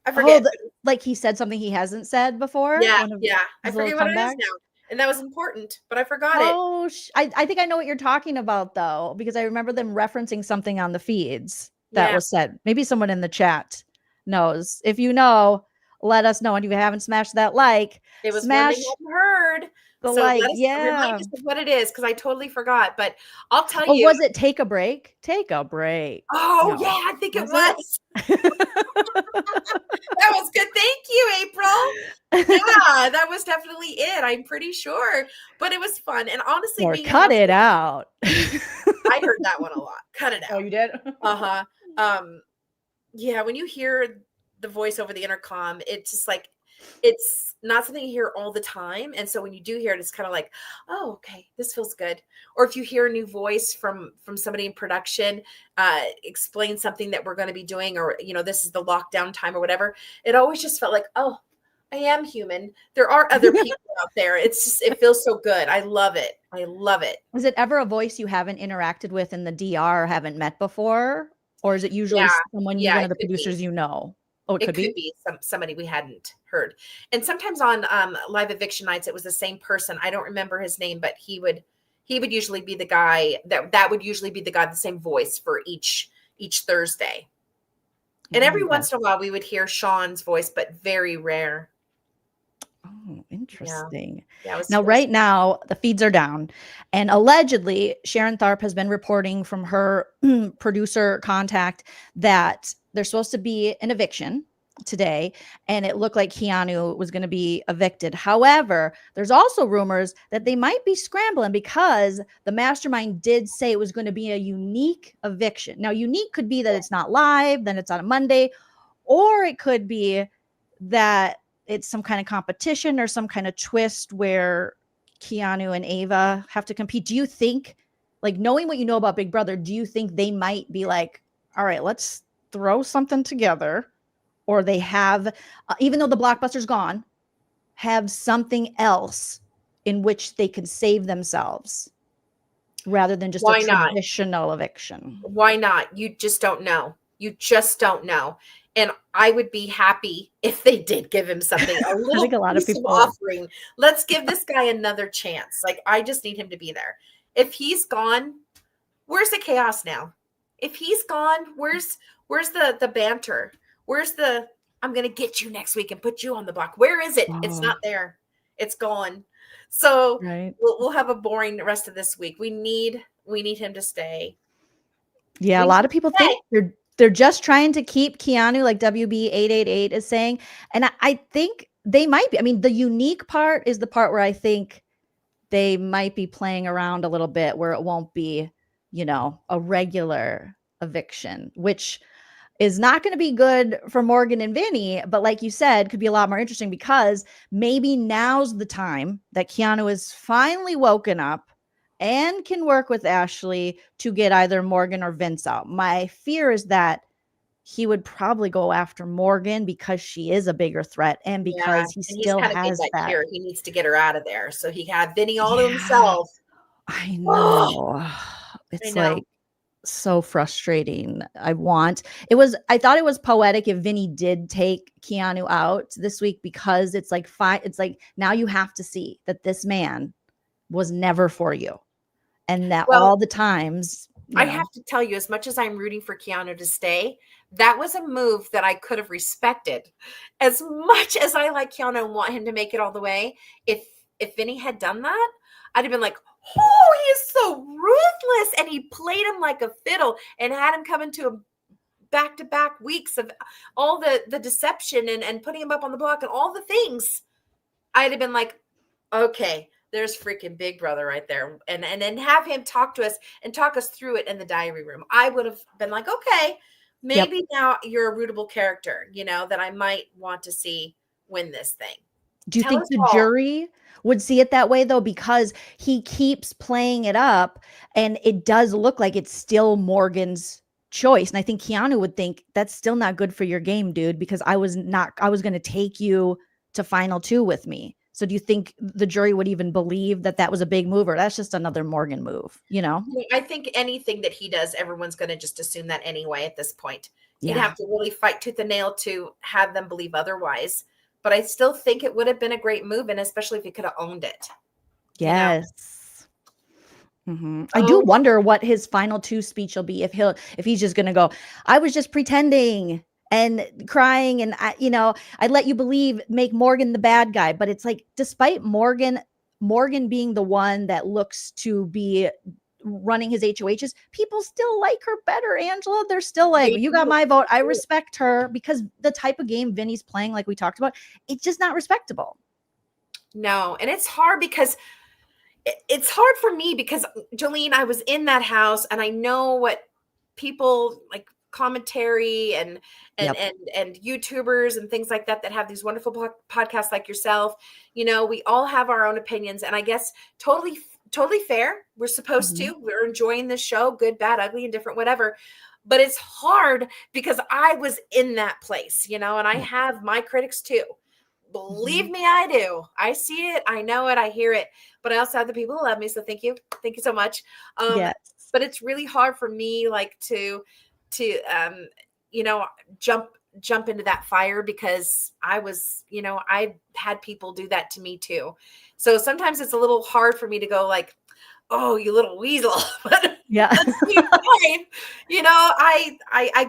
I oh, forget. like he said something he hasn't said before. Yeah, One of yeah. I his little forget what it is comebacks. now. And that was important, but I forgot it. Oh, I think I know what you're talking about though, because I remember them referencing something on the feeds that Yeah. was said. Maybe someone in the chat knows. If you know, let us know. And if you haven't smashed that like, It was one they smash hadn't heard. the So like. let us remind Yeah. us of what it is, because I totally forgot. But I'll tell Oh, you. was it take a break? Take a break. Oh, yeah, No. I think it Was it? was. That was good. Thank you, April. Yeah, that was definitely it. I'm pretty sure. But it was fun. And honestly, Or being a cut house, it out. I heard that one a lot. Cut it Oh, out. you did? Uh-huh. Yeah, when you hear the voice over the intercom, it's just like it's not something you hear all the time. And so when you do hear it, it's kind of like, oh, okay, this feels good. Or if you hear a new voice from somebody in production, explain something that we're going to be doing, or this is the lockdown time or whatever, it always just felt like, oh, I am human. There are other people out there. It's just, it feels so good. I love it. I love it. Was it ever a voice you haven't interacted with in the DR or haven't met before? Or is it usually Yeah. someone Yeah, one it of the could be. producers you know? Oh, it It could could be? be somebody we hadn't heard. And sometimes on live eviction nights, it was the same person. I don't remember his name, but he would usually be the guy that would usually be the guy, the same voice for each Thursday. And every once in a while we would hear Sean's voice, but very rare. Oh, interesting. Yeah, it was, Now, right now, the feeds are down. And allegedly, Sharon Tharp has been reporting from her producer contact that there's supposed to be an eviction today. And it looked like Keanu was going to be evicted. However, there's also rumors that they might be scrambling because the mastermind did say it was going to be a unique eviction. Now, unique could be that it's not live, then it's on a Monday, or it could be that it's some kind of competition or some kind of twist where Keanu and Ava have to compete. Do you think, like, knowing what you know about Big Brother, do you think they might be like, all right, let's throw something together, or they have, even though the blockbuster's gone, have something else in which they can save themselves rather than just a why not? traditional eviction? Why not? You just don't know. You just don't know. And I would be happy if they did give him something, a I little think a lot of piece of people would. offering. Let's give this guy another chance. Like, I just need him to be there. If he's gone, where's the chaos now? If he's gone, where's the banter? Where's the I'm gonna get you next week and put you on the block? Where is it? It's Oh, not there. It's gone. So right. we'll have a boring rest of this week. We need him to stay. Yeah, a We need lot him of people to stay. think they're just trying to keep Keanu, like WB888 is saying. And I think they might be. I mean, the unique part is the part where I think they might be playing around a little bit where it won't be, a regular eviction, which is not going to be good for Morgan and Vinny, but like you said, could be a lot more interesting because maybe now's the time that Keanu is finally woken up and can work with Ashley to get either Morgan or Vince out. My fear is that he would probably go after Morgan because she is a bigger threat and Yeah, because he and he's still kind of made has that that. clear. He needs to get her out of there. So he had Vinny all to Yeah, himself. I Oh, know. I It's know. like so frustrating. I thought it was poetic if Vinny did take Keanu out this week because it's like fine. It's like now you have to see that this man was never for you. And that Well, all the times, I have to tell you, as much as I'm rooting for Keanu to stay, that was a move that I could have respected. As much as I like Keanu and want him to make it all the way, if Vinny had done that, I'd have been like, Oh, he is so ruthless. And he played him like a fiddle and had him come into a back-to-back weeks of all the deception and putting him up on the block and all the things. I'd have been like, okay, there's freaking Big Brother right there. And then have him talk to us and talk us through it in the diary room. I would have been like, okay, maybe now you're a rootable character, that I might want to see win this thing. Do you Tell think us the all. jury would see it that way though? Because he keeps playing it up and it does look like it's still Morgan's choice. And I think Keanu would think that's still not good for your game, dude, because I was going to take you to final 2 with me. So do you think the jury would even believe that that was a big move, or that's just another Morgan move, I think anything that he does, everyone's going to just assume that anyway at this point. He'd Yeah. have to really fight tooth and nail to have them believe otherwise. But I still think it would have been a great move, and especially if he could have owned it. Yes. I do wonder what his final 2 speech will be, if he's just going to go, I was just pretending and crying, and I let you believe, make Morgan the bad guy. But it's like, despite Morgan being the one that looks to be running his HOHs, people still like her better, Angela. They're still like, you got my vote. I respect her, because the type of game Vinny's playing, like we talked about, it's just not respectable. No, and it's hard because it's hard for me because, Jolene, I was in that house and I know what people like, commentary and YouTubers and things like that have these wonderful podcasts like yourself. We all have our own opinions, and I guess totally fair. We're supposed to. We're enjoying this show, good, bad, ugly, indifferent, whatever. But it's hard because I was in that place, and I have my critics too. Believe me, I do. I see it. I know it. I hear it. But I also have the people who love me. So thank you. Thank you so much. Yes. But it's really hard for me, like, to jump into that fire, because I was, I had people do that to me too. So sometimes it's a little hard for me to go like, oh, you little weasel. But yeah. I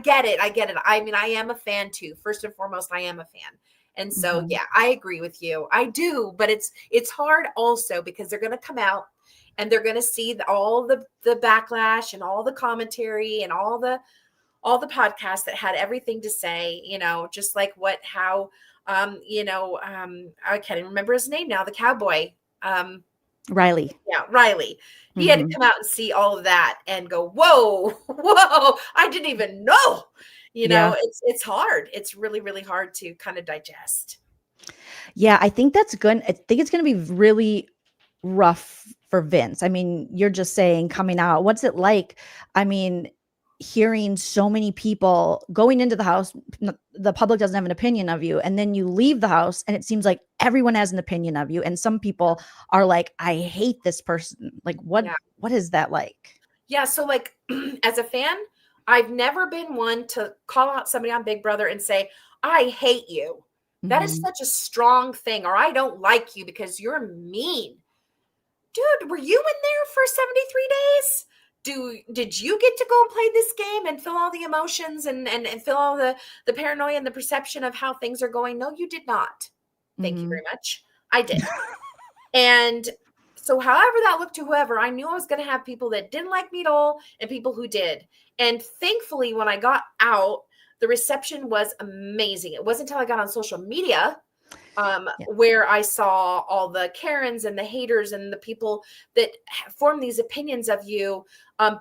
get it. I mean, I am a fan too. First and foremost, I am a fan. And so, yeah, I agree with you. I do. But it's hard also because they're going to come out and they're going to see all the backlash and all the commentary and all the podcasts that had everything to say, just like how I can't even remember his name now, the cowboy. Riley. Yeah, Riley. He had to come out and see all of that and go, whoa, I didn't even know. It's hard. It's really, really hard to kind of digest. Yeah, I think that's good. I think it's going to be really rough for Vince. I mean, you're just saying coming out. What's it like? I mean, hearing so many people going into the house, the public doesn't have an opinion of you, and then you leave the house and it seems like everyone has an opinion of you, and some people are like, I hate this person. Like, what is that like? Yeah, so like as a fan, I've never been one to call out somebody on Big Brother and say, I hate you. That is such a strong thing. Or I don't like you because you're mean. Dude, were you in there for 73 days? Did you get to go and play this game and feel all the emotions and feel all the paranoia and the perception of how things are going? No, you did not. Thank you very much. I did. And so however that looked to whoever, I knew I was going to have people that didn't like me at all and people who did. And thankfully, when I got out, the reception was amazing. It wasn't until I got on social media where I saw all the Karens and the haters and the people that form these opinions of you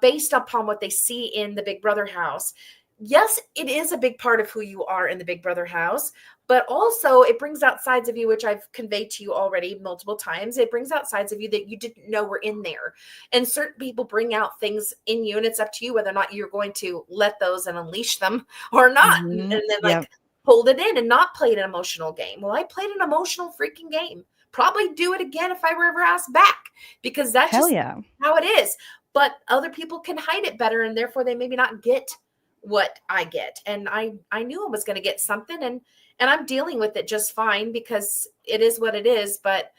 based upon what they see in the Big Brother house. Yes, it is a big part of who you are in the Big Brother house, but also it brings out sides of you, which I've conveyed to you already multiple times. It brings out sides of you that you didn't know were in there. And certain people bring out things in you, and it's up to you whether or not you're going to let those and unleash them or not. And then hold it in and not play an emotional game. Well, I played an emotional freaking game. Probably do it again if I were ever asked back, because that's just how it is. But other people can hide it better, and therefore they maybe not get what I get. And I knew I was going to get something, and I'm dealing with it just fine because it is what it is. But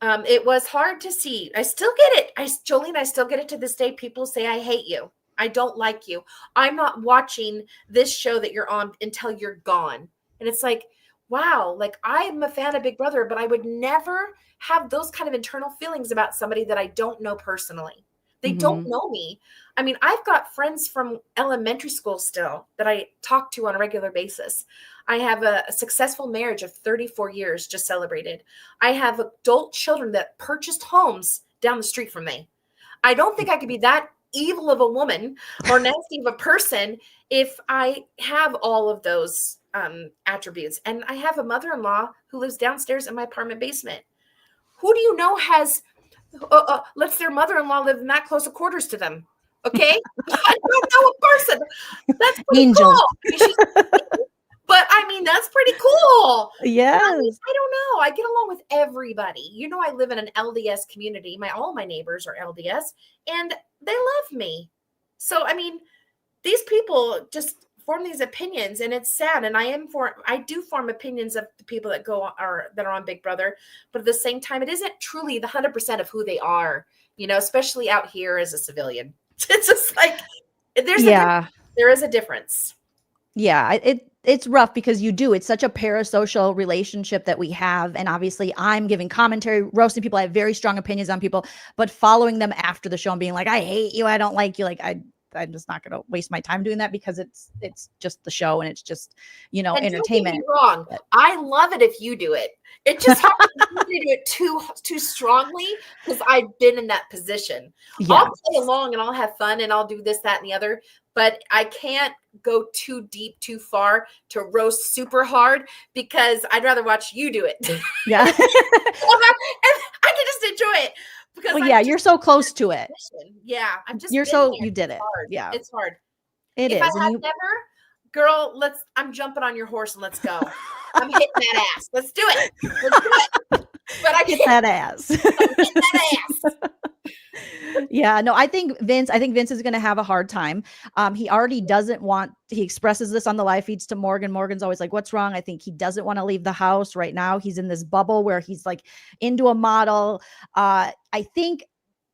it was hard to see. I still get it. Jolene, I still get it to this day. People say, I hate you. I don't like you. I'm not watching this show that you're on until you're gone. And it's like, wow, like I'm a fan of Big Brother, but I would never have those kind of internal feelings about somebody that I don't know personally. They don't know me. I mean, I've got friends from elementary school still that I talk to on a regular basis. I have a successful marriage of 34 years just celebrated. I have adult children that purchased homes down the street from me. I don't think I could be that evil of a woman or nasty of a person if I have all of those attributes. And I have a mother-in-law who lives downstairs in my apartment basement. Who do you know has lets their mother-in-law live in that close of quarters to them? Okay, I don't know a person. That's pretty Angel. cool. I mean, but I mean, that's pretty cool. Yes. I don't know. I get along with everybody. You know, I live in an LDS community. All my neighbors are LDS, and they love me. So I mean, these people just form these opinions, and it's sad. And I do form opinions of the people that are on Big Brother, but at the same time, it isn't truly the 100% of who they are. You know, especially out here as a civilian, it's just like there is a difference. Yeah, it's rough because it's such a parasocial relationship that we have. And obviously I'm giving commentary, roasting people. I have very strong opinions on people, but following them after the show and being like, I hate you, I don't like you. Like I'm just not going to waste my time doing that because it's just the show and it's just, and entertainment. Don't get me wrong. I love it if you do it. It just happens to do it too strongly because I've been in that position. Yes. I'll play along and I'll have fun and I'll do this, that, and the other, but I can't go too deep, too far to roast super hard because I'd rather watch you do it. Yeah. And I can just enjoy it. Because you're so close to it. Yeah, I'm just. You did it. Hard. Yeah, it's hard. It if is. I had never, girl, I'm jumping on your horse and let's go. I'm hitting that ass. Let's do it. But I get that ass. Hit that ass. Yeah, no, I think Vince is going to have a hard time. He already doesn't want, he expresses this on the live feeds to Morgan. Morgan's always like, what's wrong? I think he doesn't want to leave the house right now. He's in this bubble where he's like into a model. I think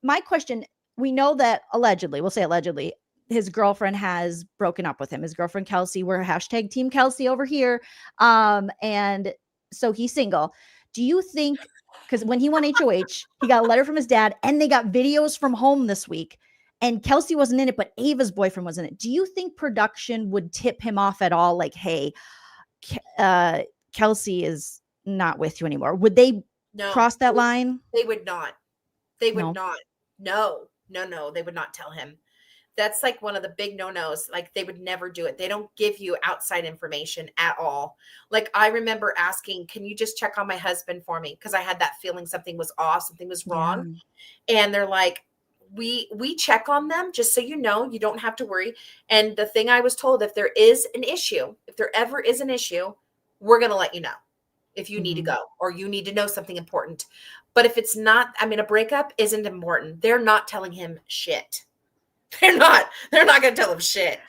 my question, we know that we'll say allegedly, his girlfriend has broken up with him. His girlfriend, Kelsey, we're hashtag Team Kelsey over here. And so he's single. Do you think, because when he won HOH, he got a letter from his dad and they got videos from home this week and Kelsey wasn't in it, but Ava's boyfriend was in it. Do you think production would tip him off at all? Like, hey, Kelsey is not with you anymore. Would they cross that line? They would not. They would not. No, they would not tell him. That's like one of the big no-nos. Like they would never do it. They don't give you outside information at all. Like I remember asking, can you just check on my husband for me? Because I had that feeling something was off, something was wrong. Yeah. And they're like, we check on them just so you know, you don't have to worry. And the thing I was told, if there is an issue, if there ever is an issue, we're going to let you know if you need to go or you need to know something important. But if it's not, a breakup isn't important. They're not telling him shit. They're not going to tell him shit.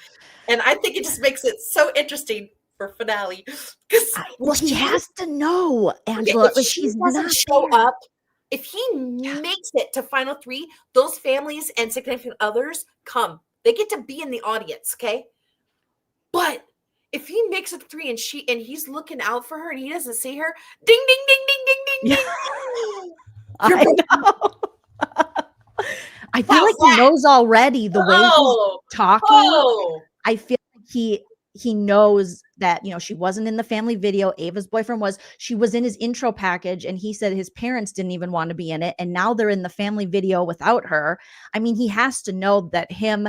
And I think it just makes it so interesting for finale. Because he has to know, Angela. If she doesn't show up, if he makes it to final 3, those families and significant others come. They get to be in the audience, okay? But if he makes it to 3 and he's looking out for her and he doesn't see her, ding, ding, ding, ding, ding, ding, ding. I know. I feel like he knows already the way he's talking. I feel like he knows that, she wasn't in the family video. Ava's boyfriend was. She was in his intro package, and he said his parents didn't even want to be in it, and now they're in the family video without her. He has to know that him,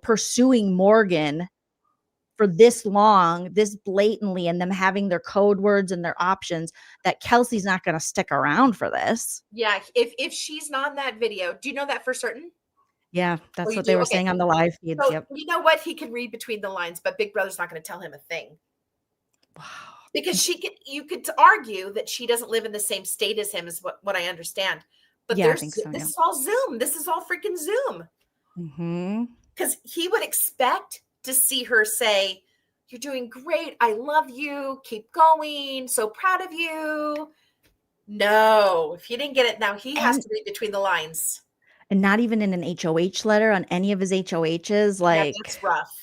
pursuing Morgan for this long, this blatantly, and them having their code words and their options, that Kelsey's not going to stick around for this. Yeah. If she's not in that video, do you know that for certain? Yeah, that's what they were saying on the live feeds. So, you know what? He can read between the lines, but Big Brother's not going to tell him a thing. Wow. Because you could argue that she doesn't live in the same state as him, is what I understand. But I think so, this is all Zoom. This is all freaking Zoom. Because he would expect to see her say, you're doing great. I love you. Keep going. So proud of you. No, if he didn't get it now, he has to read between the lines. And not even in an HOH letter on any of his HOHs. Like, that's rough.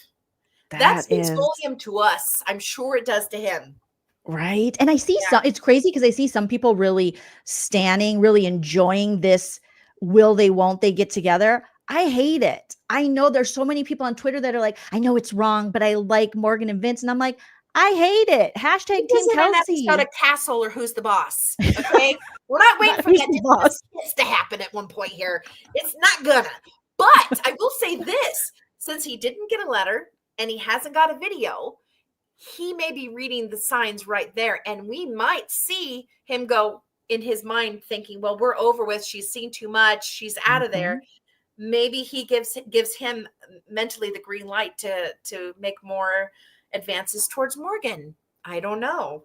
That speaks volume to us. I'm sure it does to him. Right. And I see Yeah. some, it's crazy because I see some people really standing, really enjoying this will they, won't they get together. I hate it. I know there's so many people on Twitter that are like, I know it's wrong, but I like Morgan and Vince. And I'm like, I hate it. Hashtag This Team isn't an episode Kelsey. of Castle or Who's the Boss. Okay. We're not waiting Not for who's that the boss. to happen at one point here. It's not gonna. But I will say this, since he didn't get a letter and he hasn't got a video, he may be reading the signs right there. And we might see him go in his mind thinking, well, we're over with. She's seen too much. She's out of there. Maybe he gives him mentally the green light to make more advances towards Morgan. I don't know.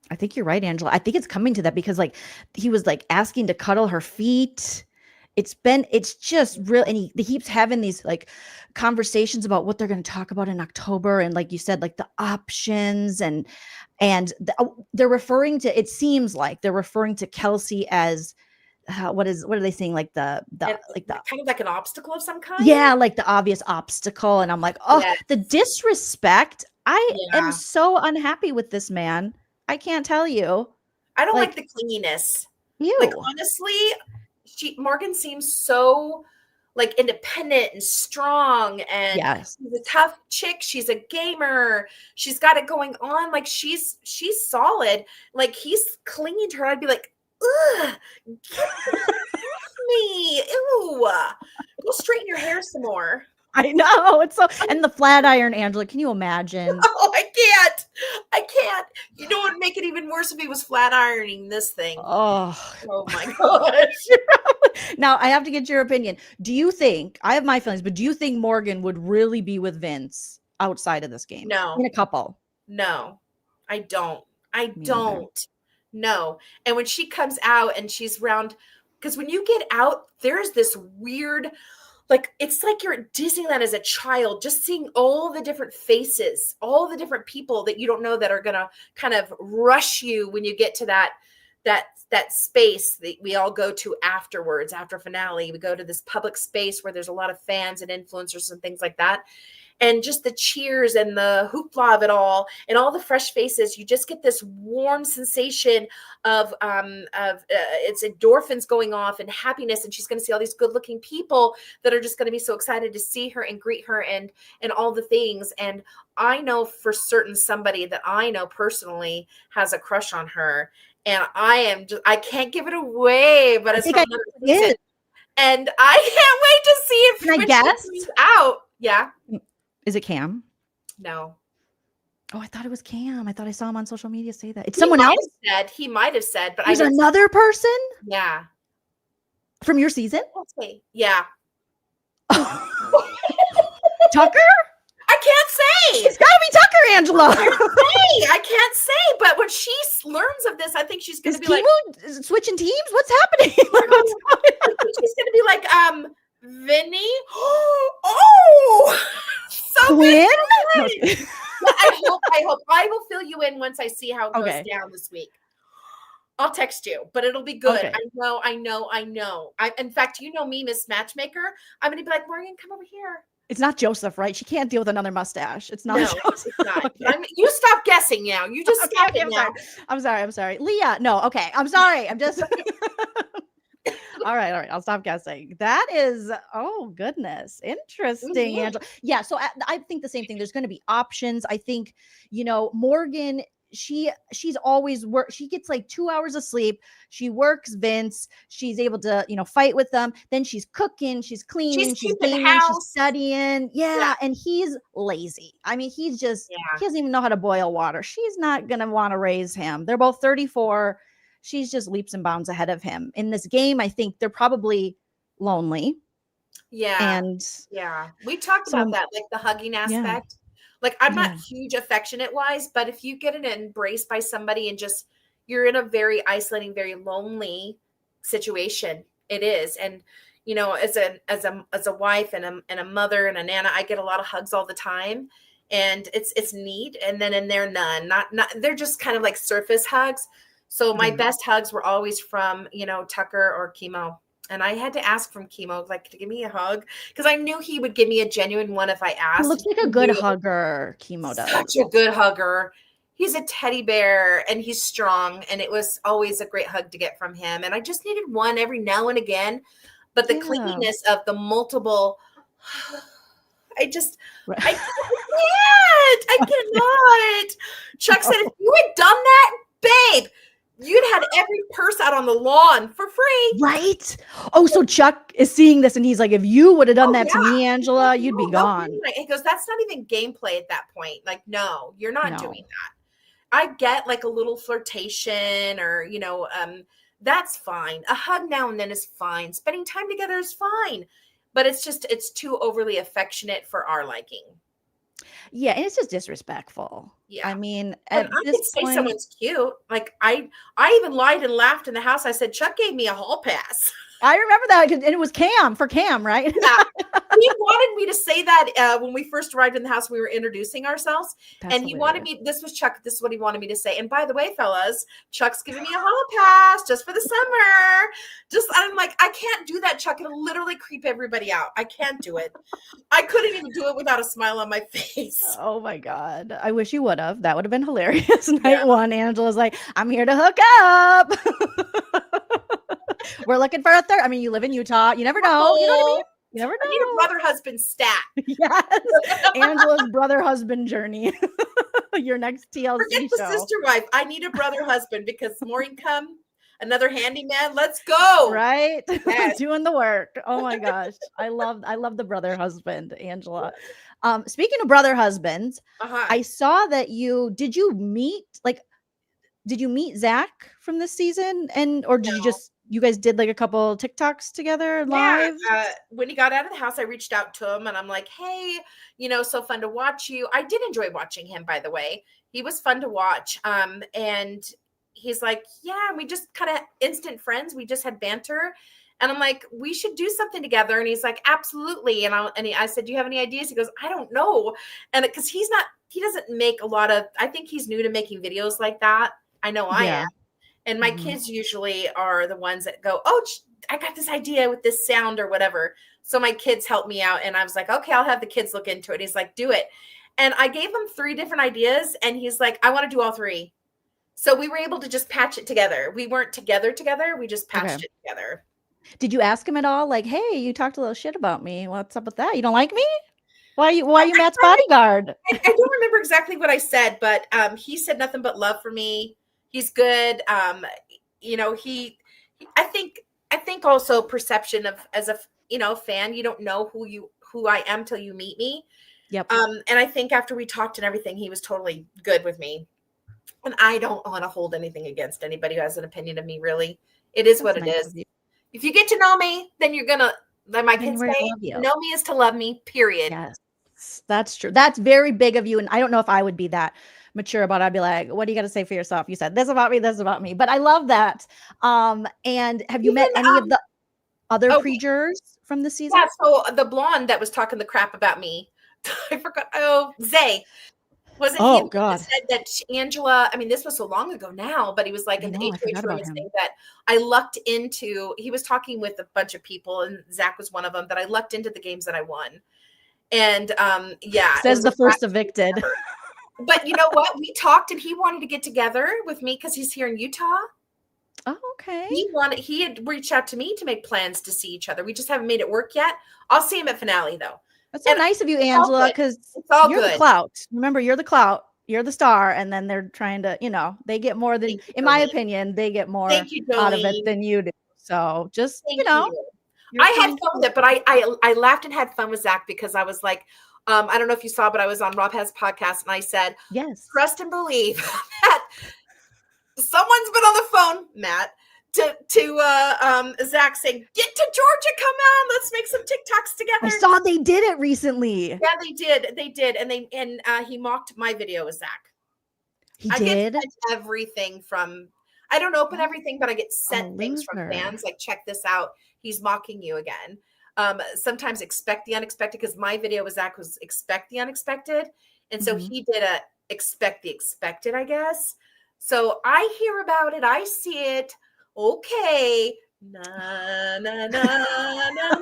I think you're right, Angela. I think it's coming to that because like he was like asking to cuddle her feet. It's just real. And he keeps having these like conversations about what they're going to talk about in October. And like you said, like the options they're referring to, it seems like they're referring to Kelsey as what are they saying? Like the kind of like an obstacle of some kind. yeah, like the obvious obstacle. And I'm like, oh, Yes. the disrespect. I Yeah. am so unhappy with this man. I can't tell you. I don't like Like, the clinginess. You. Like honestly, Morgan seems so like independent and strong, and Yes. she's a tough chick. She's a gamer. She's got it going on. Like she's solid. Like he's clinging to her. I'd be like, ugh, get off me. Ew. Go straighten your hair some more. I know. It's so, and the flat iron, Angela, can you imagine? Oh, I can't. You know what would make it even worse if he was flat ironing this thing. Oh my gosh. Now I have to get your opinion. Do you think, I have my feelings, but do you think Morgan would really be with Vince outside of this game? No. In a couple? No, I don't. Me neither. No. And when she comes out and she's round, because when you get out, there's this weird, like, it's like you're at Disneyland as a child, just seeing all the different faces, all the different people that you don't know that are going to kind of rush you when you get to that space that we all go to afterwards, after finale. We go to this public space where there's a lot of fans and influencers and things like that. And just the cheers and the hoopla of it all and all the fresh faces, you just get this warm sensation of it's endorphins going off and happiness. And she's going to see all these good looking people that are just going to be so excited to see her and greet her and all the things. And I know for certain somebody that I know personally has a crush on her. And I can't give it away, but it's from another person. And I can't wait to see it. Can I guess? She comes out. Yeah. Is it Cam? No. Oh, I thought it was Cam. I thought I saw him on social media say that. It's someone else? He might have said, but There's another person? Yeah. From your season? Okay. Yeah. Tucker? I can't say. It's gotta be Tucker, Angela. I can't say, but when she learns of this, I think she's gonna be like switching teams? What's happening? I think she's gonna be like, Vinny. Oh, so Quinn? good. I hope I will fill you in once I see how it goes down this week. I'll text you, but it'll be good. Okay. I know. In fact, you know me, Miss Matchmaker. I'm gonna be like, Morgan, come over here. It's not Joseph, right? She can't deal with another mustache. It's not Joseph. It's not. Okay. You stop guessing now. You just stop it now. I'm sorry. Leah, no. Okay. I'm sorry. I'm just All right. I'll stop guessing. That is, oh goodness, interesting, Angela. Yeah. So I think the same thing. There's going to be options. I think, Morgan, she's always she gets like 2 hours of sleep. She works Vince. She's able to, fight with them. Then she's cooking, she's cleaning, she's gaming, she's studying. Yeah. And he's lazy. I mean, he doesn't even know how to boil water. She's not going to want to raise him. They're both 34. She's just leaps and bounds ahead of him. In this game, I think they're probably lonely. Yeah. And we talked about that, like the hugging aspect. Like, I'm not huge affectionate wise, but if you get an embrace by somebody and just, you're in a very isolating, very lonely situation, it is. And, as a wife and a mother and a nana, I get a lot of hugs all the time, and it's neat. And then in there, none, not, they're just kind of like surface hugs. So my best hugs were always from, Tucker or Chemo. And I had to ask from Chemo, like, to give me a hug, because I knew he would give me a genuine one if I asked. He looks like a good hugger, Chemo does. Such a good hugger. he's a teddy bear and he's strong, and it was always a great hug to get from him. And I just needed one every now and again. But the Yeah. clinginess of the multiple, I Right. I cannot. Chuck said, if you had done that, babe, you'd had every purse out on the lawn for free. Right? Oh, so Chuck is seeing this and he's like, if you would have done that to yeah. me, Angela, you'd be No, gone. he goes, that's not even gameplay at that point. Like, no, you're not No. doing that. I get like a little flirtation or, that's fine. A hug now and then is fine. Spending time together is fine. But it's too overly affectionate for our liking. Yeah, and it's just disrespectful. Yeah. I mean, And at I this could say point, someone's cute. Like I even lied and laughed in the house. I said, Chuck gave me a hall pass. I remember that, and it was Cam, right? Yeah. He wanted me to say that when we first arrived in the house, we were introducing ourselves. That's and he hilarious. wanted me, this was Chuck, this is what he wanted me to say. And by the way, fellas, Chuck's giving me a hall pass just for the summer. I'm like, I can't do that, Chuck. It'll literally creep everybody out. I can't do it. I couldn't even do it without a smile on my face. Oh my God. I wish you would have. That would have been hilarious. Night one, Angela's like, I'm here to hook up. We're looking for a third. I mean, you live in Utah. You never know. You know what I mean? You never know. I need a brother husband stat. Yes. Angela's brother husband journey. Your next TLC Forget the show. sister wife. I need a brother husband because more income, another handyman. Let's go. Right? Yes. Doing the work. Oh my gosh. I love the brother husband, Angela. Speaking of brother husbands, I saw that did you meet Zach from this season? Or did you guys did like a couple TikToks together live? When he got out of the house, I reached out to him and I'm like, hey, so fun to watch you. I did enjoy watching him, by the way. He was fun to watch. And he's like, yeah, we just kind of instant friends. We just had banter. And I'm like, we should do something together. And he's like, absolutely. And I said, do you have any ideas? He goes, I don't know. And because he doesn't make a lot of, I think he's new to making videos like that. I know I am. And my kids usually are the ones that go, oh, I got this idea with this sound or whatever. So my kids helped me out. And I was like, okay, I'll have the kids look into it. He's like, do it. And I gave him 3 different ideas. And he's like, I want to do all 3. So we were able to just patch it together. We weren't together. We just patched it together. Did you ask him at all? Like, hey, you talked a little shit about me. What's up with that? You don't like me? Why are you Matt's bodyguard? I don't remember exactly what I said, but he said nothing but love for me. He's good. I think also perception of as a fan, you don't know who I am till you meet me. Yep. And I think after we talked and everything, he was totally good with me. And I don't want to hold anything against anybody who has an opinion of me, really. It is what it is. If you get to know me, then you're gonna, like my kids say, know me is to love me, period. Yes, that's true. That's very big of you. And I don't know if I would be that mature about it. I'd be like, what do you got to say for yourself? You said this about me, but I love that. And have you met any of the other pre-jurors from the season? Yeah, so the blonde that was talking the crap about me, I forgot. Oh, Zay. Wasn't he God. Said that Angela, I mean, this was so long ago now, but he was like in the HOH room saying that I lucked into, he was talking with a bunch of people and Zach was one of them, that I lucked into the games that I won. And says the first evicted. But you know what? We talked and he wanted to get together with me because he's here in Utah. Oh, okay. He had reached out to me to make plans to see each other. We just haven't made it work yet. I'll see him at finale though. That's so nice of you, Angela, because you're the clout. Remember, you're the clout. You're the star. And then they're trying to, they get more than, in my opinion, they get more out of it than you do. So just, I had fun with it, but I laughed and had fun with Zach because I was like, I don't know if you saw, but I was on Rob Has podcast and I said, yes, trust and believe that someone's been on the phone, Matt, to Zach saying, get to Georgia, come on, let's make some TikToks together. I saw they did it recently. Yeah, they did. And he mocked my video with Zach. I did everything from, I don't open everything, but I get sent things from fans like, check this out. He's mocking you again. Sometimes expect the unexpected, because my video with Zach was expect the unexpected. And so he did a expect the expected, I guess. So I hear about it. I see it. Okay. Na, na, na, na, na.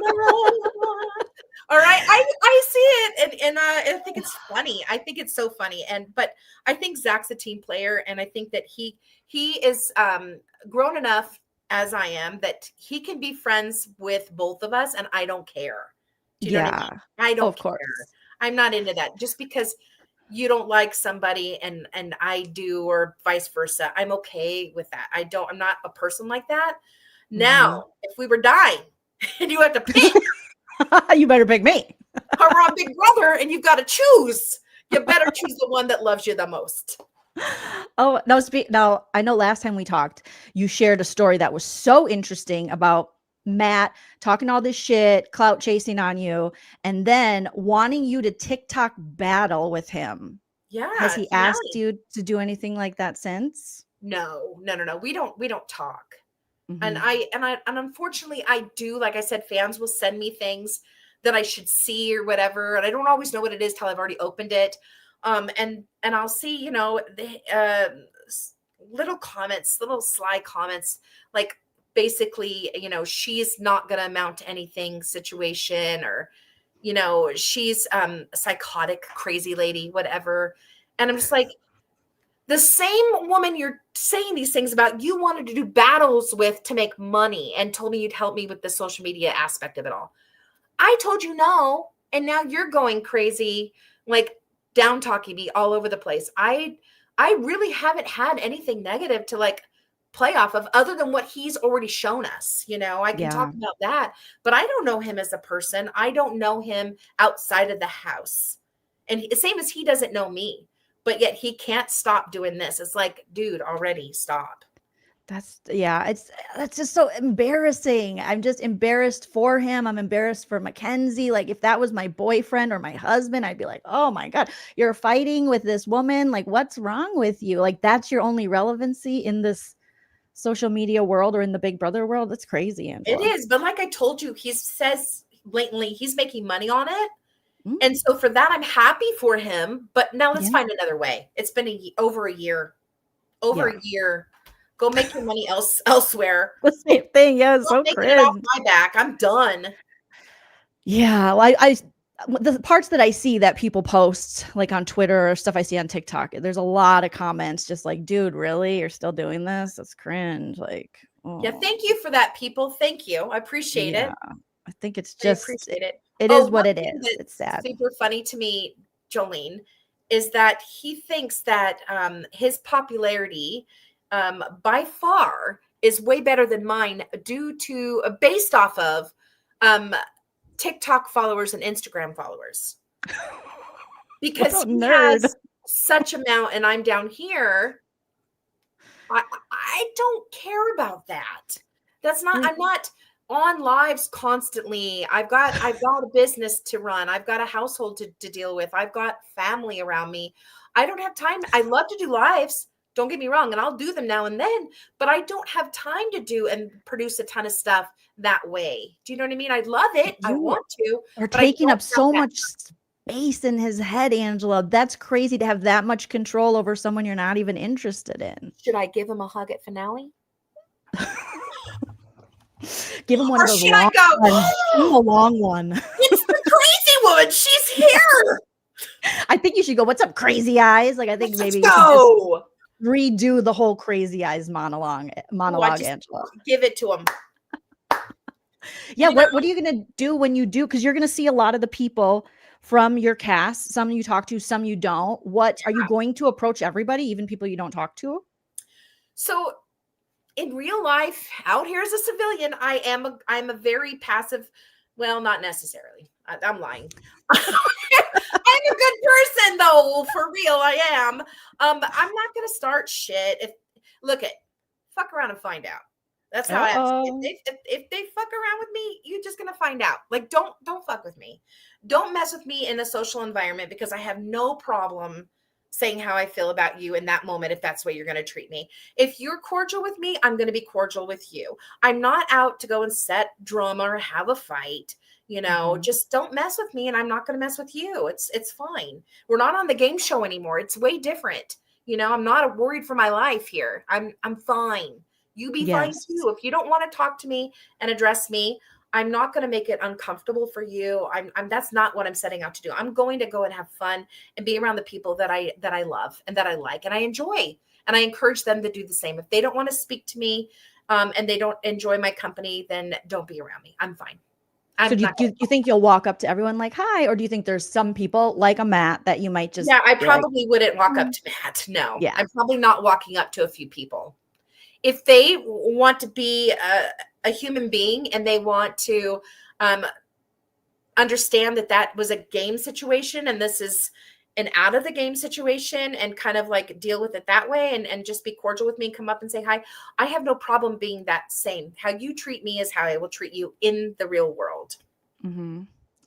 All right. I see it. And I think it's funny. I think it's so funny. But I think Zach's a team player. And I think that he is grown enough as I am that he can be friends with both of us. And I don't care. Do you know what I mean? I don't of care. course. I'm not into that. Just because you don't like somebody and I do, or vice versa, I'm okay with that. I'm not a person like that. Now, if we were dying and you have to pick, you better pick me. or I'm Big Brother and you've got to choose, you better choose the one that loves you the most. Oh, now I know last time we talked, you shared a story that was so interesting about Matt talking all this shit, clout chasing on you, and then wanting you to TikTok battle with him. Yeah. Has he asked you to do anything like that since? No. We don't talk. Mm-hmm. And unfortunately I do, like I said, fans will send me things that I should see or whatever. And I don't always know what it is till I've already opened it. And I'll see, the little comments, little sly comments, like basically, she's not going to amount to anything situation, or, she's a psychotic, crazy lady, whatever. And I'm just like, the same woman you're saying these things about, you wanted to do battles with to make money and told me you'd help me with the social media aspect of it all. I told you no. And now you're going crazy, like down talking me all over the place. I really haven't had anything negative to like play off of other than what he's already shown us. I can talk about that, but I don't know him as a person. I don't know him outside of the house. And same as he doesn't know me. But yet he can't stop doing this. It's like, dude, already stop. That's just so embarrassing. I'm just embarrassed for him. I'm embarrassed for Mackenzie. Like, if that was my boyfriend or my husband, I'd be like, oh my God, you're fighting with this woman. Like, what's wrong with you? Like, that's your only relevancy in this social media world or in the Big Brother world? That's crazy, Angela. It is. But like I told you, he says blatantly he's making money on it. And so for that, I'm happy for him. But now let's find another way. It's been over a year. A year. Go make your money elsewhere. The same thing. Yeah, it's so cringe. It off my back. I'm done. Yeah, well, I the parts that I see that people post, like on Twitter or stuff I see on TikTok, there's a lot of comments just like, dude, really? You're still doing this? That's cringe. Like, oh. Yeah, thank you for that, people. Thank you. I appreciate it. I think it's just, I appreciate it. It is what it is. It's sad. Super funny to me, Joleen, is that he thinks that his popularity by far is way better than mine based off of TikTok followers and Instagram followers. Because he has such amount and I'm down here. I don't care about that. That's not, I'm not on lives constantly. I've got a business to run. I've got a household to deal with. I've got family around me. I don't have time. I love to do lives. Don't get me wrong. And I'll do them now and then, but I don't have time to do and produce a ton of stuff that way. Do you know what I mean? I love it. I want to. Are taking up so much space in his head, Angela. That's crazy to have that much control over someone you're not even interested in. Should I give him a hug at finale? Give him one of those long ones. Give him a long one. It's the crazy woman. She's here. I think you should go, what's up, crazy eyes? Like, I think maybe you should just redo the whole crazy eyes monologue, Angela. Give it to him. Yeah, what are you going to do when you do? Because you're going to see a lot of the people from your cast. Some you talk to, some you don't. What are you going to approach everybody, even people you don't talk to? So in real life, out here as a civilian, I'm a very passive. Well, not necessarily. I'm lying. I'm a good person, though. For real, I am. I'm not going to start shit. Fuck around and find out. That's how I ask. If they fuck around with me, you're just going to find out. Like, don't fuck with me. Don't mess with me in a social environment, because I have no problem saying how I feel about you in that moment, if that's the way you're going to treat me. If you're cordial with me, I'm going to be cordial with you. I'm not out to go and set drama or have a fight. Just don't mess with me, and I'm not going to mess with you. It's fine. We're not on the game show anymore. It's way different. I'm not worried for my life here. I'm fine. You be fine too. If you don't want to talk to me and address me, I'm not going to make it uncomfortable for you. That's not what I'm setting out to do. I'm going to go and have fun and be around the people that I love and that I like and I enjoy. And I encourage them to do the same. If they don't want to speak to me, and they don't enjoy my company, then don't be around me. I'm fine. So do you think you'll walk up to everyone like, hi, or do you think there's some people like a Matt that you might just? Yeah, I be like, probably wouldn't walk up to Matt. No, Yeah. I'm probably not walking up to a few people. If they want to be a human being and they want to understand that that was a game situation and this is an out of the game situation and kind of like deal with it that way and just be cordial with me and come up and say hi, I have no problem being that same. How you treat me is how I will treat you in the real world. Mm-hmm.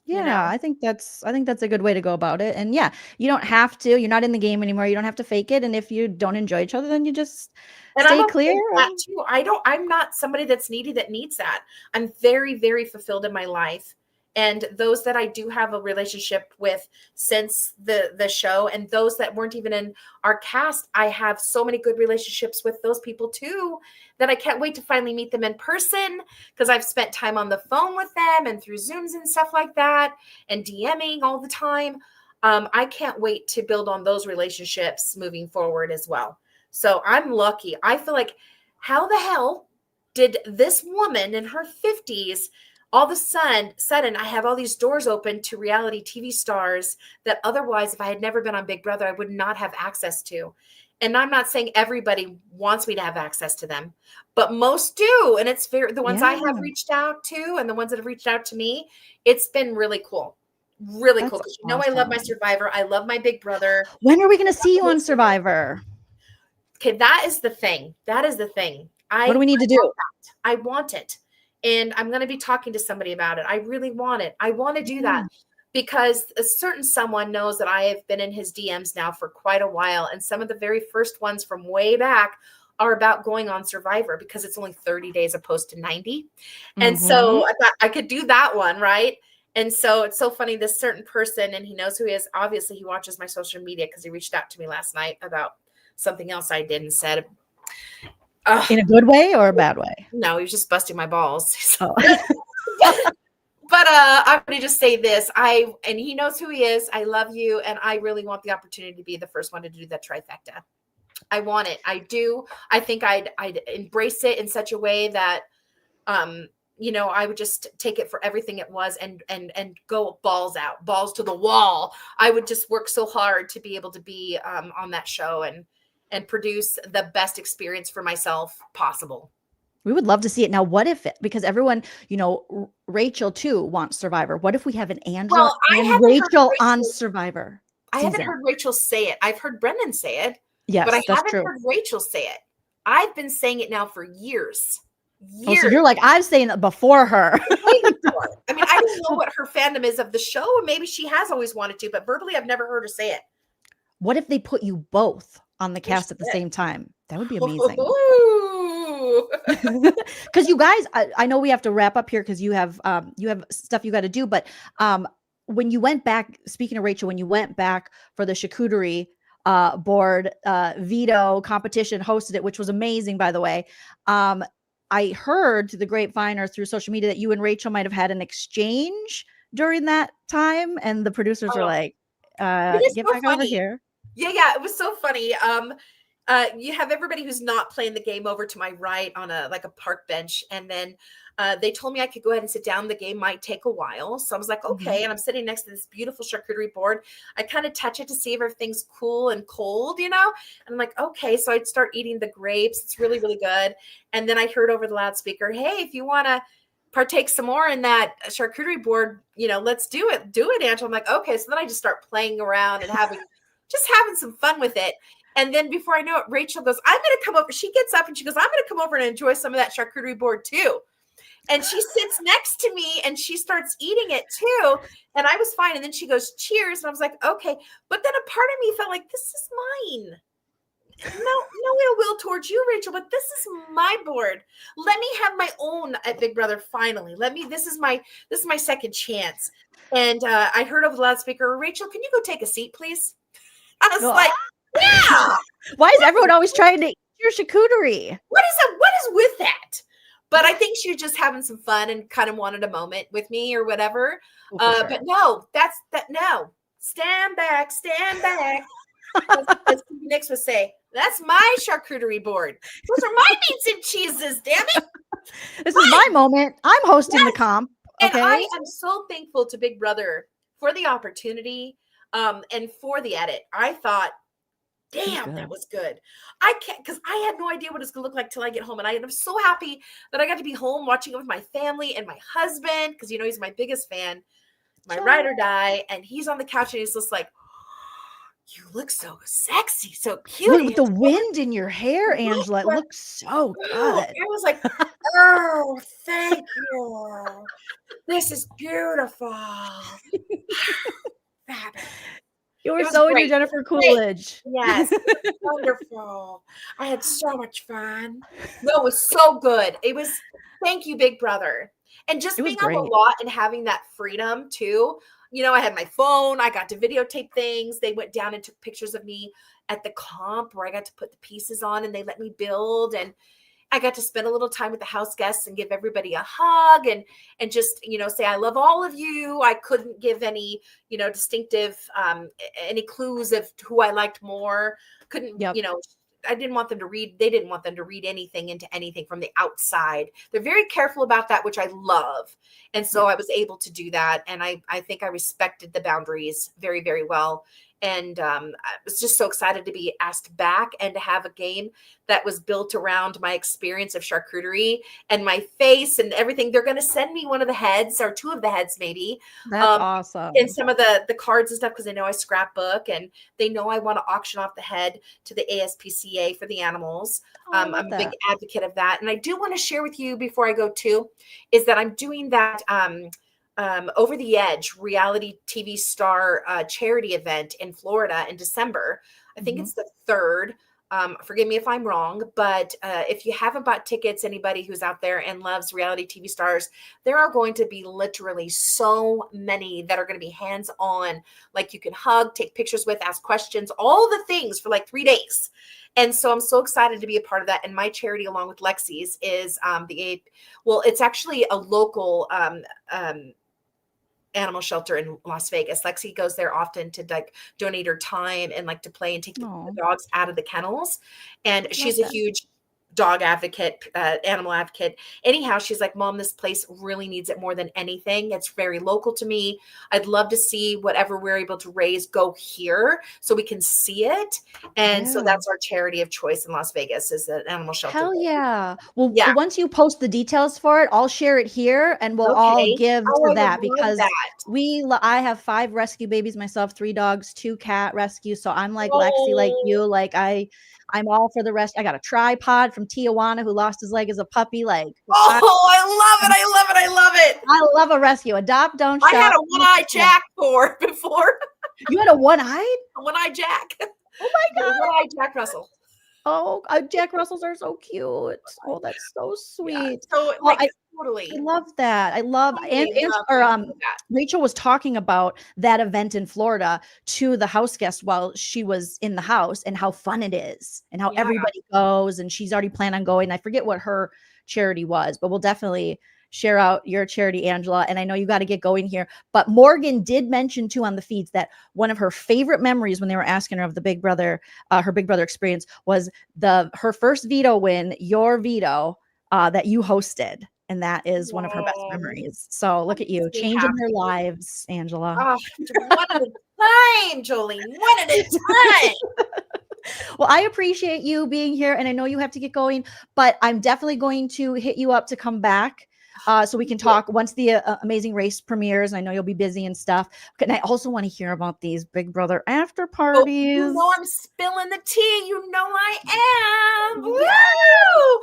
You Yeah, know? I think that's a good way to go about it. And yeah, you don't have to. You're not in the game anymore. You don't have to fake it. And if you don't enjoy each other, then you just And stay I'm okay clear. with that too. I'm not somebody that's needy that needs that. I'm very, very fulfilled in my life. And those that I do have a relationship with since the show and those that weren't even in our cast, I have so many good relationships with those people too, that I can't wait to finally meet them in person because I've spent time on the phone with them and through Zooms and stuff like that and DMing all the time. I can't wait to build on those relationships moving forward as well. So I'm lucky. I feel like, how the hell did this woman in her 50s, all of a sudden, I have all these doors open to reality TV stars that otherwise, if I had never been on Big Brother, I would not have access to. And I'm not saying everybody wants me to have access to them, but most do. And it's the ones I have reached out to and the ones that have reached out to me, it's been really cool. Really cool. Because I love my Survivor. I love my Big Brother. When are we going to see you on Survivor? Okay, that is the thing. What do we need to do? I want it. And I'm going to be talking to somebody about it. I really want it. I want to do that because a certain someone knows that I have been in his DMs now for quite a while. And some of the very first ones from way back are about going on Survivor because it's only 30 days opposed to 90. And so I thought I could do that one, right? And so it's so funny, this certain person, and he knows who he is. Obviously, he watches my social media because he reached out to me last night about something else I did and said. In a good way or a bad way? No, he was just busting my balls. Oh. But I'm going to just say this. And he knows who he is. I love you. And I really want the opportunity to be the first one to do that trifecta. I want it. I do. I think I'd embrace it in such a way that, I would just take it for everything it was and go balls out, balls to the wall. I would just work so hard to be able to be on that show and produce the best experience for myself possible. We would love to see it. Now, what if because everyone, Rachel too wants Survivor. What if we have an Angela and Rachel on Survivor season? I haven't heard Rachel say it. I've heard Brendan say it. Yes, but I haven't heard Rachel say it. I've been saying it now for years. Oh, so you're like, I'm saying it before her. I mean, I don't know what her fandom is of the show. Maybe she has always wanted to, but verbally, I've never heard her say it. What if they put you both on the cast at the same time? That would be amazing. Because you guys, I know we have to wrap up here because you have stuff you got to do. But when you went back, speaking of Rachel, when you went back for the charcuterie board veto competition, hosted it, which was amazing, by the way. I heard through the grapevine or through social media that you and Rachel might have had an exchange during that time, and the producers were like, "Get back over here." Yeah, it was so funny. You have everybody who's not playing the game over to my right on a park bench, and then they told me I could go ahead and sit down. The game might take a while, so I was like, okay. And I'm sitting next to this beautiful charcuterie board. I kind of touch it to see if everything's cool and cold, And I'm like, okay. So I'd start eating the grapes. It's really, really good. And then I heard over the loudspeaker, hey, if you want to partake some more in that charcuterie board, let's do it. Do it, Angela. I'm like, okay. So then I just start playing around and having some fun with it. And then before I know it, Rachel goes, I'm going to come over. She gets up and she goes, I'm going to come over and enjoy some of that charcuterie board too. And she sits next to me and she starts eating it too. And I was fine. And then she goes, cheers. And I was like, okay. But then a part of me felt like, this is mine. No ill will towards you, Rachel, but this is my board. Let me have my own at Big Brother finally. This is my second chance. And I heard over the loudspeaker, Rachel, can you go take a seat, please? I was like, yeah. Why is everyone always trying to eat your charcuterie? What is with that? But I think she was just having some fun and kind of wanted a moment with me or whatever. Oh, for sure. But no, no. Stand back, stand back. As Nix would say, that's my charcuterie board. Those are my meats and cheeses, damn it. This is my moment. I'm hosting the comp. And Okay. I am so thankful to Big Brother for the opportunity and for the edit. I thought, damn, that was good. I can't, because I had no idea what it's going to look like till I get home. And I am so happy that I got to be home watching it with my family and my husband, because, you know, he's my biggest fan, my ride or die. And he's on the couch and he's just like, you look so sexy, so cute. With the wind in your hair, Angela, it looks so good. I was like, oh, thank you. This is beautiful. You were so into Jennifer Coolidge. Yes, wonderful. I had so much fun. No, it was so good. It was, thank you, Big Brother. And just being on the lot and having that freedom too. You know, I had my phone. I got to videotape things. They went down and took pictures of me at the comp where I got to put the pieces on and they let me build. And I got to spend a little time with the house guests and give everybody a hug and just, you know, say, I love all of you. I couldn't give any, you know, distinctive, any clues of who I liked more. Couldn't, you know, I didn't want them to read. They didn't want them to read anything into anything from the outside. They're very careful about that, which I love. And so I was able to do that. And I think I respected the boundaries very, very well. And I was just so excited to be asked back and to have a game that was built around my experience of charcuterie and my face and everything. They're going to send me one of the heads or two of the heads, maybe. That's awesome. And some of the cards and stuff, because they know I scrapbook and they know I want to auction off the head to the ASPCA for the animals. I'm a big advocate of that. And I do want to share with you before I go too, is that I'm doing that Over the Edge reality TV star charity event in Florida in December. I think it's the 3rd. Forgive me if I'm wrong, but if you haven't bought tickets, anybody who's out there and loves reality TV stars, there are going to be literally so many that are going to be hands-on, like you can hug, take pictures with, ask questions, all the things for like 3 days. And so I'm so excited to be a part of that. And my charity, along with Lexi's, is it's actually a local animal shelter in Las Vegas. Lexi goes there often to like donate her time and like to play and take the dogs out of the kennels. And she's a huge dog advocate, animal advocate. Anyhow, she's like, Mom, this place really needs it more than anything. It's very local to me. I'd love to see whatever we're able to raise go here so we can see it. And so that's our charity of choice in Las Vegas, is an animal shelter. Hell yeah. Well, once you post the details for it, I'll share it here and we'll all give to that, because I have 5 rescue babies myself, 3 dogs, 2 cat rescues. So I'm like Lexi, like you, like I'm all for the rest. I got a tripod from Tijuana who lost his leg as a puppy. Like, I love it. I love it. I love it. I love a rescue. Adopt, don't shop. I had a one-eye Jack before. You had a one-eyed? A one-eyed Jack. Oh my God. One-eyed Jack Russell. Oh, Jack Russells are so cute. Oh, that's so sweet. Yeah. So totally. I love that. I love, Rachel was talking about that event in Florida to the house guest while she was in the house and how fun it is and how everybody goes, and she's already planned on going. I forget what her charity was, but we'll definitely share out your charity, Angela. And I know you got to get going here, but Morgan did mention too on the feeds that one of her favorite memories when they were asking her of the Big Brother, her Big Brother experience, was her first veto win, your veto that you hosted. And that is one of her best memories. So look at you changing their lives, Angela. One at a time, Jolene. One at a time. Well, I appreciate you being here, and I know you have to get going, but I'm definitely going to hit you up to come back so we can talk once the Amazing Race premieres. I know you'll be busy and stuff. And I also want to hear about these Big Brother after parties. You know I'm spilling the tea. You know I am. Woo!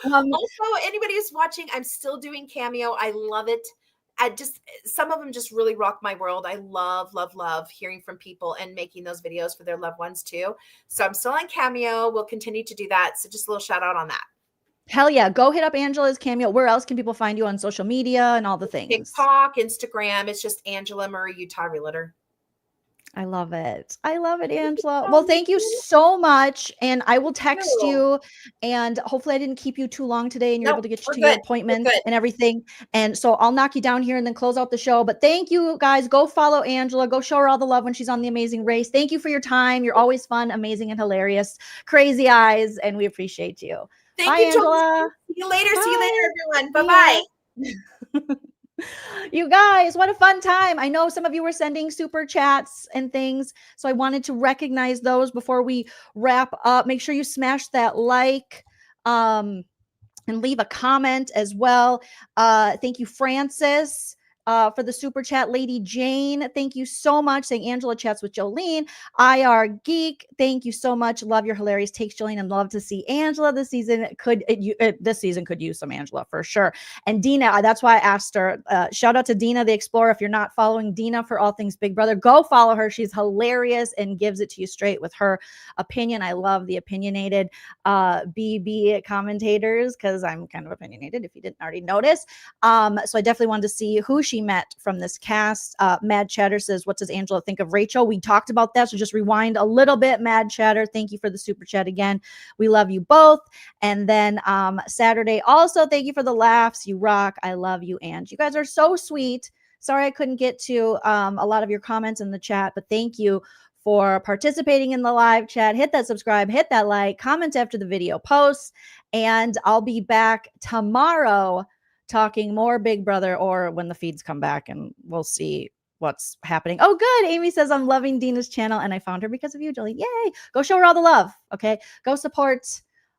Also, anybody who's watching, I'm still doing Cameo. I love it. Some of them just really rock my world. I love hearing from people and making those videos for their loved ones too. So I'm still on Cameo. We'll continue to do that. So just a little shout out on that. Hell yeah. Go hit up Angela's Cameo. Where else can people find you on social media and all the things? TikTok, Instagram. It's just Angela Murray, Utah Realtor. I love it. I love it, Angela. Well, thank you so much. And I will text you. And hopefully, I didn't keep you too long today and you're able Nope, to get we're to your good. We're appointments good. and everything. And so I'll knock you down here and then close out the show. But thank you guys. Go follow Angela. Go show her all the love when she's on The Amazing Race. Thank you for your time. You're always fun, amazing, and hilarious. Crazy eyes. And we appreciate you. Thank Bye, you, Angela. Jolene. See you later. Bye. See you later, everyone. Bye See bye. ya. You guys, what a fun time. I know some of you were sending super chats and things, so I wanted to recognize those before we wrap up. Make sure you smash that like and leave a comment as well. Thank you, Francis. For the super chat, Lady Jane, thank you so much. Saying Angela chats with Jolene. IR Geek, thank you so much. Love your hilarious takes, Jolene, and love to see Angela this season. This season could use some Angela for sure. And Dina, that's why I asked her. Shout out to Dina the Explorer. If you're not following Dina for all things Big Brother, go follow her. She's hilarious and gives it to you straight with her opinion. I love the opinionated BB commentators because I'm kind of opinionated if you didn't already notice. So I definitely wanted to see who she met from this cast. Mad Chatter says, what does Angela think of Rachel? We talked about that, so just rewind a little bit. Mad Chatter, thank you for the super chat again. We love you both. And then Saturday also, thank you for the laughs. You rock. I love you, and you guys are so sweet. Sorry I couldn't get to a lot of your comments in the chat, but thank you for participating in the live chat. Hit that subscribe, hit that like, comment after the video posts, and I'll be back tomorrow talking more Big Brother, or when the feeds come back, and we'll see what's happening. Oh, good. Amy says, I'm loving Dina's channel, and I found her because of you, Jolene. Yay. Go show her all the love. Okay. Go support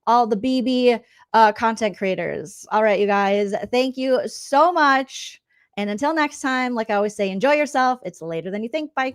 all the BB content creators. All right, you guys. Thank you so much. And until next time, like I always say, enjoy yourself. It's later than you think. Bye.